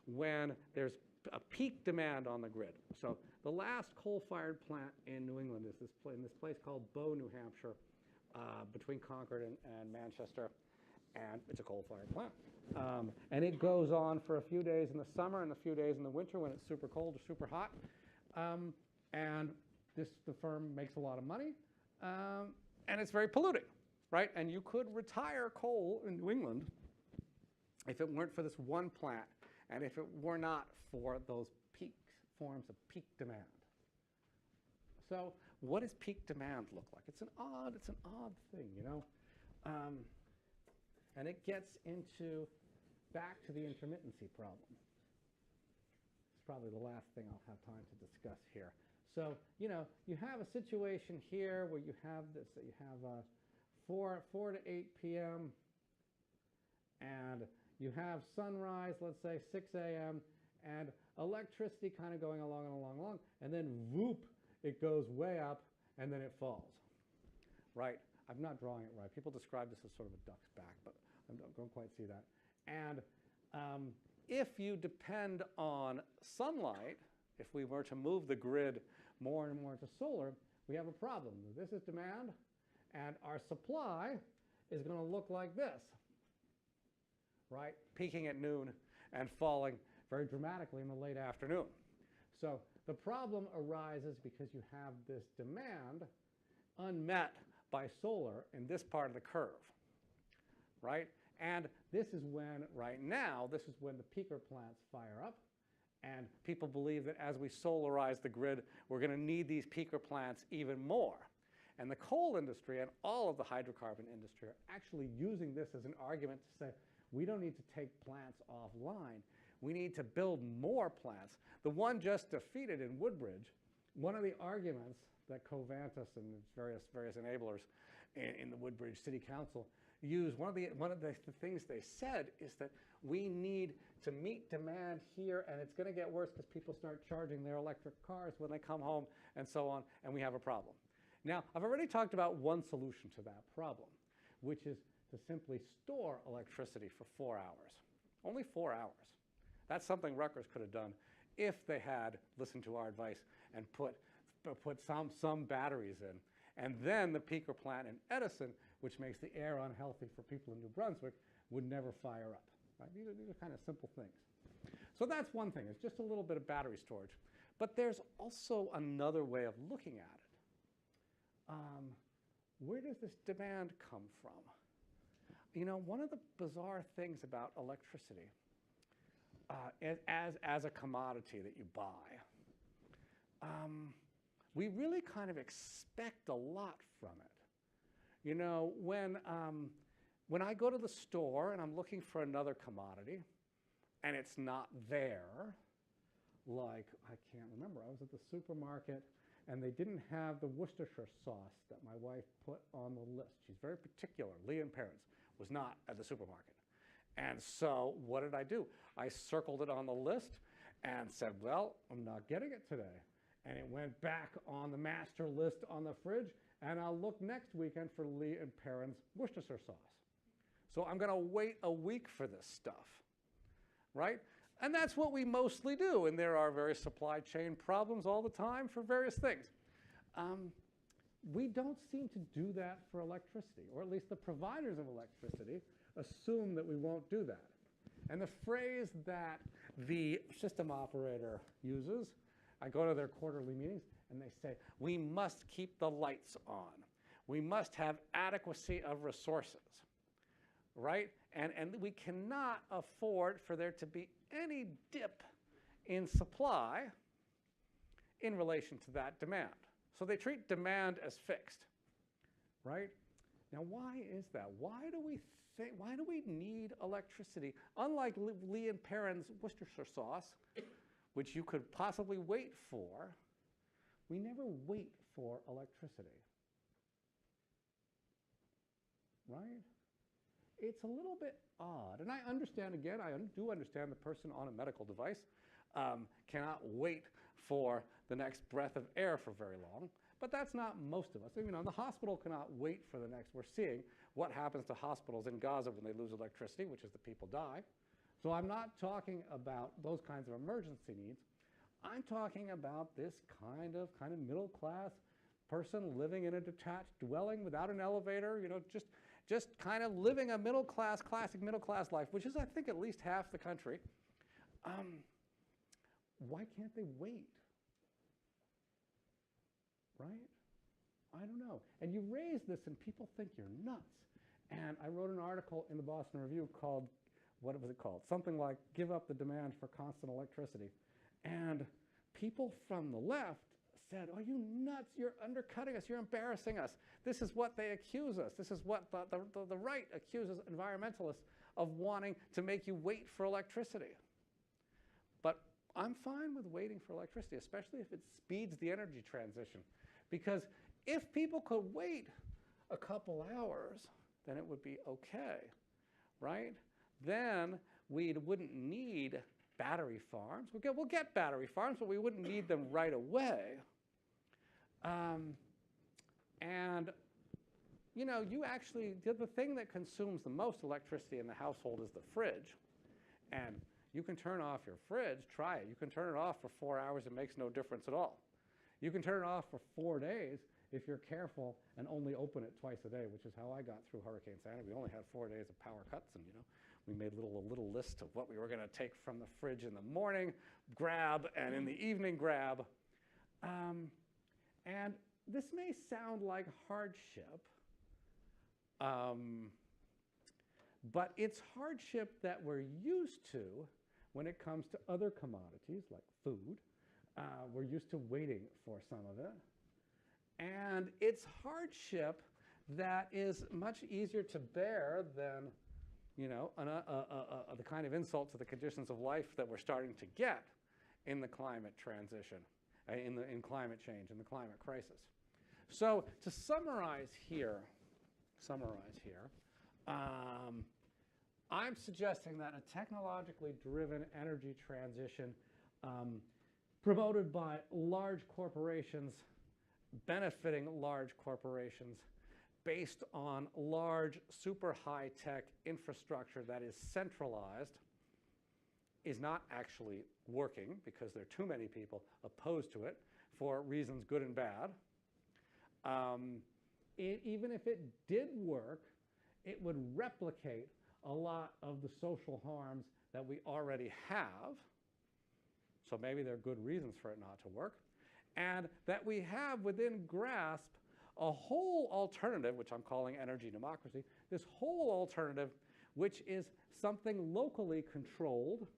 when there's a peak demand on the grid. So the last coal-fired plant in New England is in this place called Bow, New Hampshire, between Concord and Manchester, and it's a coal-fired plant. And it goes on for a few days in the summer and a few days in the winter when it's super cold or super hot. And the firm makes a lot of money, and it's very polluting, right? And you could retire coal in New England if it weren't for this one plant, and if it were not for those peak forms of peak demand. So what does peak demand look like? It's an odd thing, you know? And it gets back to the intermittency problem. It's probably the last thing I'll have time to discuss here. So, you know, you have a situation here where you have this, you have 4 to 8 p.m. and you have sunrise, let's say 6 a.m., and electricity kind of going along and along and along, and then whoop, it goes way up, and then it falls, right? I'm not drawing it right. People describe this as sort of a duck's back, but I don't quite see that. And if you depend on sunlight, if we were to move the grid more and more to solar, we have a problem. This is demand, and our supply is going to look like this, right? Peaking at noon and falling very dramatically in the late afternoon. So the problem arises because you have this demand unmet by solar in this part of the curve, right? And this is when, right now, this is when the peaker plants fire up. And people believe that as we solarize the grid, we're going to need these peaker plants even more. And the coal industry and all of the hydrocarbon industry are actually using this as an argument to say, we don't need to take plants offline. We need to build more plants. The one just defeated in Woodbridge, one of the arguments that Covantus and various enablers in the Woodbridge City Council used, one of the things they said is that we need to meet demand here, and it's going to get worse because people start charging their electric cars when they come home and so on, and we have a problem. Now, I've already talked about one solution to that problem, which is to simply store electricity for 4 hours. Only 4 hours. That's something Rutgers could have done if they had listened to our advice and put some batteries in. And then the peaker plant in Edison, which makes the air unhealthy for people in New Brunswick, would never fire up. Right? These are kind of simple things. So that's one thing. It's just a little bit of battery storage. But there's also another way of looking at it. Where does this demand come from? You know, one of the bizarre things about electricity as a commodity that you buy, we really kind of expect a lot from it. You know, when I go to the store and I'm looking for another commodity and it's not there, like, I can't remember, I was at the supermarket and they didn't have the Worcestershire sauce that my wife put on the list. She's very particular. Lee and Parents was not at the supermarket. And so what did I do? I circled it on the list and said, well, I'm not getting it today. And it went back on the master list on the fridge, and I'll look next weekend for Lee and Parents Worcestershire sauce. So I'm going to wait a week for this stuff, right? And that's what we mostly do, and there are various supply chain problems all the time for various things. We don't seem to do that for electricity, or at least the providers of electricity assume that we won't do that. And the phrase that the system operator uses, I go to their quarterly meetings and they say, we must keep the lights on. We must have adequacy of resources, right? And we cannot afford for there to be any dip in supply in relation to that demand. So they treat demand as fixed, right? Now, why is that? Why do we need electricity? Unlike Lee and Perrin's Worcestershire sauce, which you could possibly wait for, we never wait for electricity, right? It's a little bit odd. And I understand, again, I do understand the person on a medical device cannot wait for the next breath of air for very long. But that's not most of us. You know, the hospital cannot wait for the next. We're seeing what happens to hospitals in Gaza when they lose electricity, which is the people die. So I'm not talking about those kinds of emergency needs. I'm talking about this kind of middle-class person living in a detached dwelling without an elevator, you know, just kind of living a middle-class, classic middle-class life, which is, I think, at least half the country. Why can't they wait? Right? I don't know. And you raise this and people think you're nuts. And I wrote an article in the Boston Review called, what was it called? Something like, Give Up the Demand for Constant Electricity. And people from the left said, oh, you nuts, you're undercutting us, you're embarrassing us. This is what they accuse us. This is what the right accuses environmentalists of wanting to make you wait for electricity. But I'm fine with waiting for electricity, especially if it speeds the energy transition. Because if people could wait a couple hours, then it would be okay, right? Then we wouldn't need battery farms. We'll get battery farms, but we wouldn't need them right away. And you know, the thing that consumes the most electricity in the household is the fridge. And you can turn off your fridge, try it. You can turn it off for 4 hours, it makes no difference at all. You can turn it off for 4 days if you're careful and only open it twice a day, which is how I got through Hurricane Sandy. We only had 4 days of power cuts, and you know, we made a little list of what we were going to take from the fridge in the morning, grab, and in the evening grab. And this may sound like hardship, but it's hardship that we're used to when it comes to other commodities like food. We're used to waiting for some of it. And it's hardship that is much easier to bear than, you know, the kind of insult to the conditions of life that we're starting to get in the climate transition, in climate change, in the climate crisis. So to summarize here, I'm suggesting that a technologically driven energy transition promoted by large corporations, benefiting large corporations, based on large, super high-tech infrastructure that is centralized, is not actually working because there are too many people opposed to it for reasons good and bad. Even if it did work, it would replicate a lot of the social harms that we already have. So maybe there are good reasons for it not to work. And that we have within grasp a whole alternative, which I'm calling energy democracy, this whole alternative which is something locally controlled,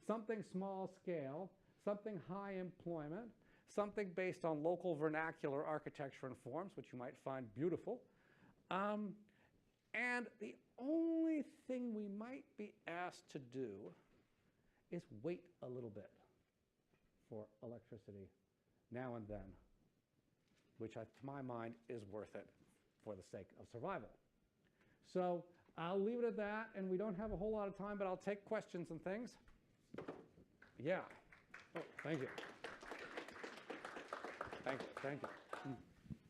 something small scale, something high employment, something based on local vernacular architecture and forms, which you might find beautiful. And the only thing we might be asked to do is wait a little bit for electricity now and then, which to my mind is worth it for the sake of survival. So I'll leave it at that, and we don't have a whole lot of time, but I'll take questions and things. Yeah. Oh, thank you. Thank you. Thank you.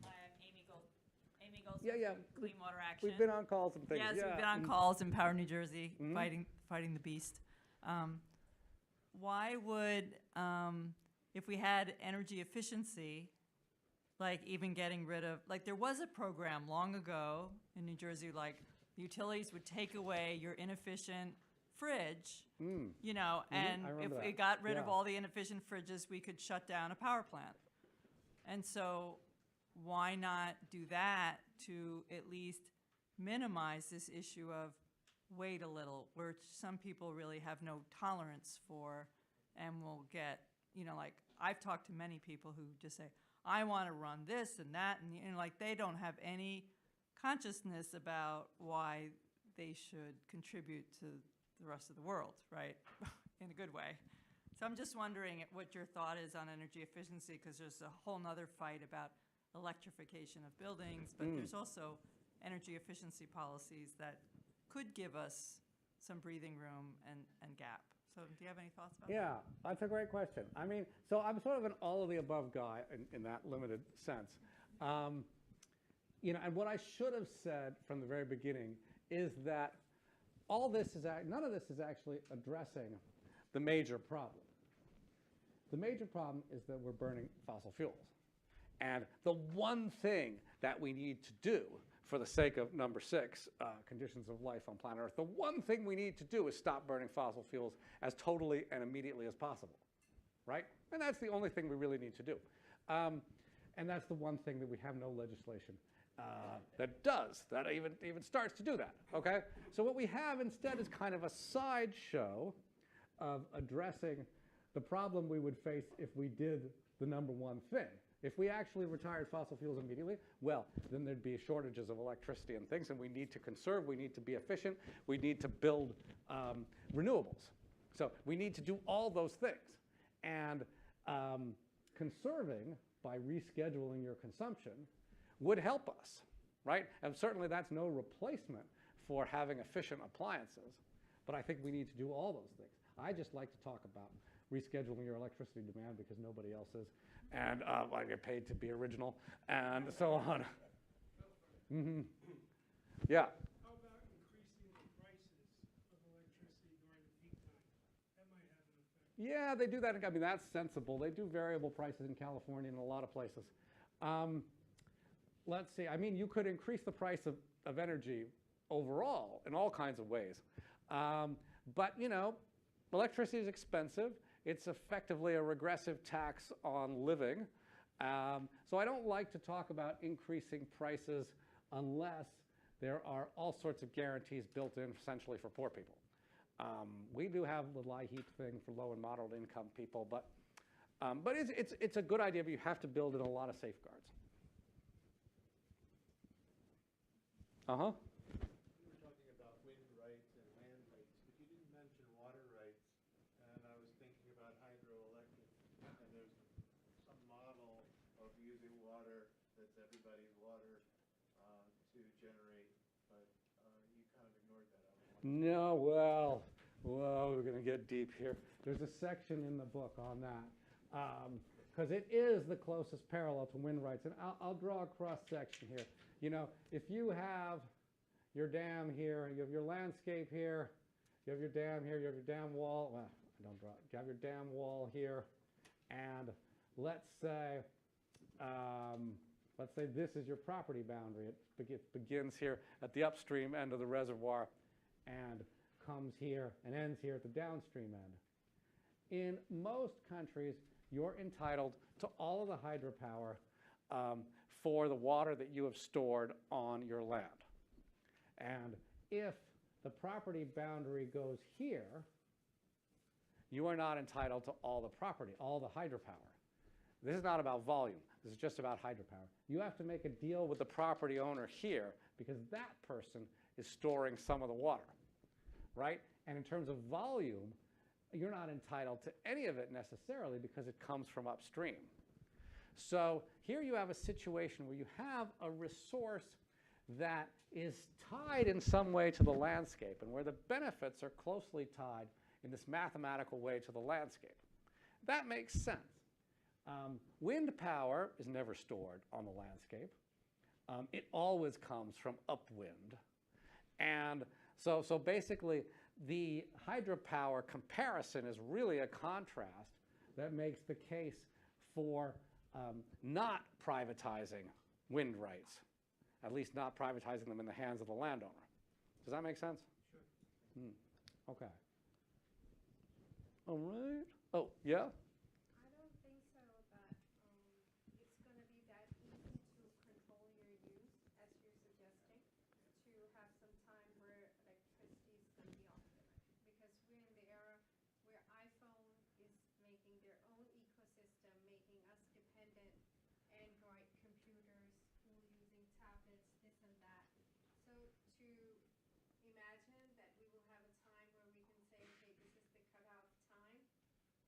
Hi, I'm Amy Goldsmith. Yeah. From Clean Water Action. We've been on calls and things. Yes, yeah. we've been on calls in Power, New Jersey, fighting the beast. Why would, if we had energy efficiency, like even getting rid of, like there was a program long ago in New Jersey, like the utilities would take away your inefficient fridge, you know, and if we got rid of all the inefficient fridges, we could shut down a power plant. And so why not do that to at least minimize this issue of wait a little, where some people really have no tolerance for and will get, you know, like I've talked to many people who just say, I want to run this and that, and like they don't have any consciousness about why they should contribute to the rest of the world, right, in a good way. So I'm just wondering what your thought is on energy efficiency, because there's a whole nother fight about electrification of buildings, but there's also energy efficiency policies that could give us some breathing room and gap. So do you have any thoughts about that? Yeah, that's a great question. I mean, so I'm sort of an all of the above guy in that limited sense. You know, and what I should have said from the very beginning is that none of this is actually addressing the major problem. The major problem is that we're burning fossil fuels. And the one thing that we need to do for the sake of number 6, conditions of life on planet Earth, the one thing we need to do is stop burning fossil fuels as totally and immediately as possible, right? And that's the only thing we really need to do. And that's the one thing that we have no legislation that even starts to do that, okay? So what we have instead is kind of a sideshow of addressing the problem we would face if we did the number one thing. If we actually retired fossil fuels immediately, well, then there'd be shortages of electricity and things, and we need to conserve, we need to be efficient, we need to build renewables. So we need to do all those things. And conserving by rescheduling your consumption would help us, right? And certainly that's no replacement for having efficient appliances, but I think we need to do all those things. I just like to talk about rescheduling your electricity demand because nobody else is, and I get paid to be original, and so on. Mm-hmm. Yeah. How about increasing the prices of electricity during the peak time? That might have an effect. Yeah, they do that. I mean, that's sensible. They do variable prices in California and a lot of places. Let's see. I mean, you could increase the price of energy overall in all kinds of ways. But, you know, electricity is expensive. It's effectively a regressive tax on living. So I don't like to talk about increasing prices unless there are all sorts of guarantees built in essentially for poor people. We do have the lie heap thing for low and moderate income people, but it's a good idea, but you have to build in a lot of safeguards. Uh-huh. You were talking about wind rights and land rights, but you didn't mention water rights. And I was thinking about hydroelectric, and there's some model of using water that's everybody's water to generate, but you kind of ignored that. No, well, we're going to get deep here. There's a section in the book on that, because it is the closest parallel to wind rights. And I'll draw a cross-section here. You know, if you have your dam here, you have your landscape here, you have your dam here, you have your dam wall, well, don't draw it. You have your dam wall here, and let's say this is your property boundary. It begins here at the upstream end of the reservoir and comes here and ends here at the downstream end. In most countries, you're entitled to all of the hydropower for the water that you have stored on your land. And if the property boundary goes here, you are not entitled to all the property, all the hydropower. This is not about volume. This is just about hydropower. You have to make a deal with the property owner here because that person is storing some of the water, right? And in terms of volume, you're not entitled to any of it necessarily because it comes from upstream. So here you have a situation where you have a resource that is tied in some way to the landscape and where the benefits are closely tied in this mathematical way to the landscape. That makes sense. Wind power is never stored on the landscape. It always comes from upwind. And so basically, the hydropower comparison is really a contrast that makes the case for not privatizing wind rights, at least not privatizing them in the hands of the landowner. Does that make sense? Sure. Okay. All right. Oh, yeah? I don't think so that it's going to be that easy to control your use, as you're suggesting, to have some time where electricity is going to be off limit. Because we're in the era where iPhone is making their own ecosystem, making us dependent, Android computers, people using tablets, this and that. So to imagine that we will have a time where we can say, okay, this is the cutoff time,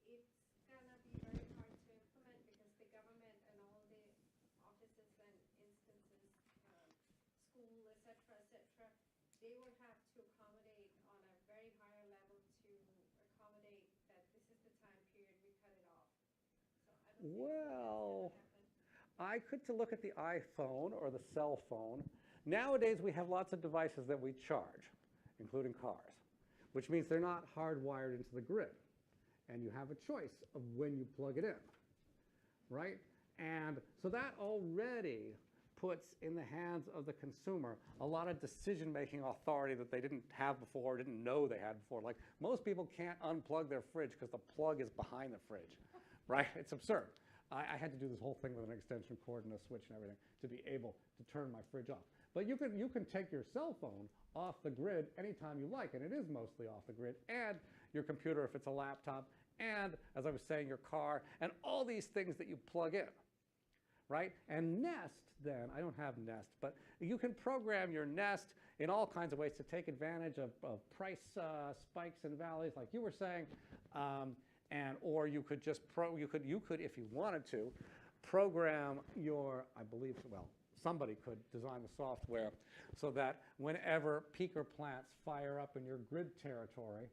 it's going to be very hard to implement because the government and all the offices and instances, school, et cetera, they will have to accommodate on a very higher level to accommodate Well, I could to look at the iPhone or the cell phone. Nowadays, we have lots of devices that we charge, including cars, which means they're not hardwired into the grid. And you have a choice of when you plug it in, right? And so that already puts in the hands of the consumer a lot of decision-making authority that they didn't have before, didn't know they had before. Like, most people can't unplug their fridge because the plug is behind the fridge, right? It's absurd. I had to do this whole thing with an extension cord and a switch and everything to be able to turn my fridge off. But you can take your cell phone off the grid anytime you like, and it is mostly off the grid, and your computer if it's a laptop, and, as I was saying, your car, and all these things that you plug in, right? And Nest, then, I don't have Nest, but you can program your Nest in all kinds of ways to take advantage of price spikes and valleys, like you were saying, or you could just you could, if you wanted to, program your, I believe, well, somebody could design the software so that whenever peaker plants fire up in your grid territory,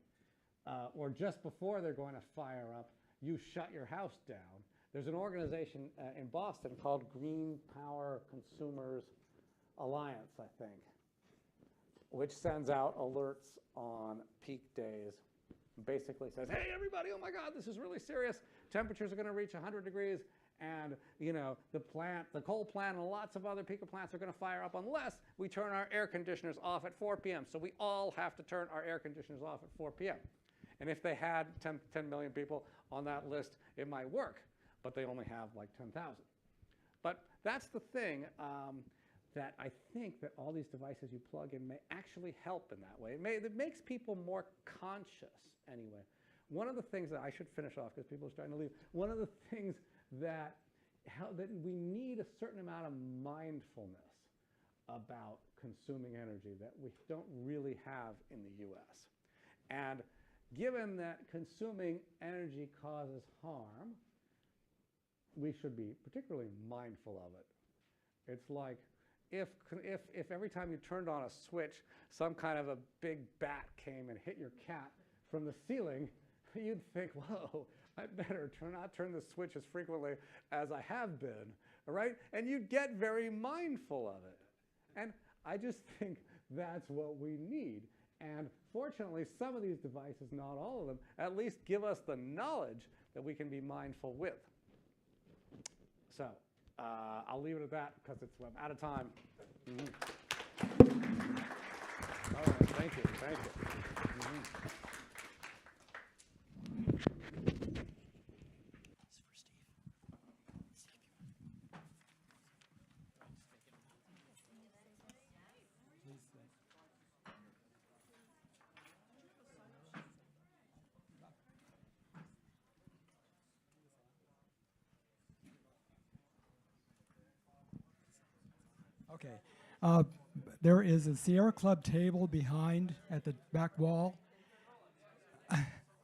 or just before they're going to fire up, you shut your house down. There's an organization in Boston called Green Power Consumers Alliance, I think, which sends out alerts on peak days. Basically says, hey, everybody, oh my God, this is really serious. Temperatures are going to reach 100 degrees. And, you know, the coal plant and lots of other peaker plants are going to fire up unless we turn our air conditioners off at 4 p.m. So we all have to turn our air conditioners off at 4 p.m. And if they had 10 million people on that list, it might work. But they only have like 10,000. But that's the thing that I think that all these devices you plug in may actually help in that way. It makes people more conscious anyway. One of the things that I should finish off because people are starting to leave. One of the things that we need a certain amount of mindfulness about consuming energy that we don't really have in the US. And given that consuming energy causes harm, we should be particularly mindful of it. It's like if every time you turned on a switch, some kind of a big bat came and hit your cat from the ceiling, you'd think, whoa, I better not turn the switch as frequently as I have been, right? And you'd get very mindful of it. And I just think that's what we need. And fortunately, some of these devices, not all of them, at least give us the knowledge that we can be mindful with. So I'll leave it at that because I'm out of time. All right, thank you, thank you. Okay. There is a Sierra Club table behind at the back wall.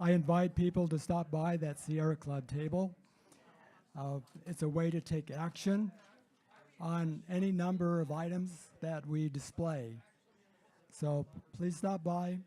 I invite people to stop by that Sierra Club table. It's a way to take action on any number of items that we display. So please stop by.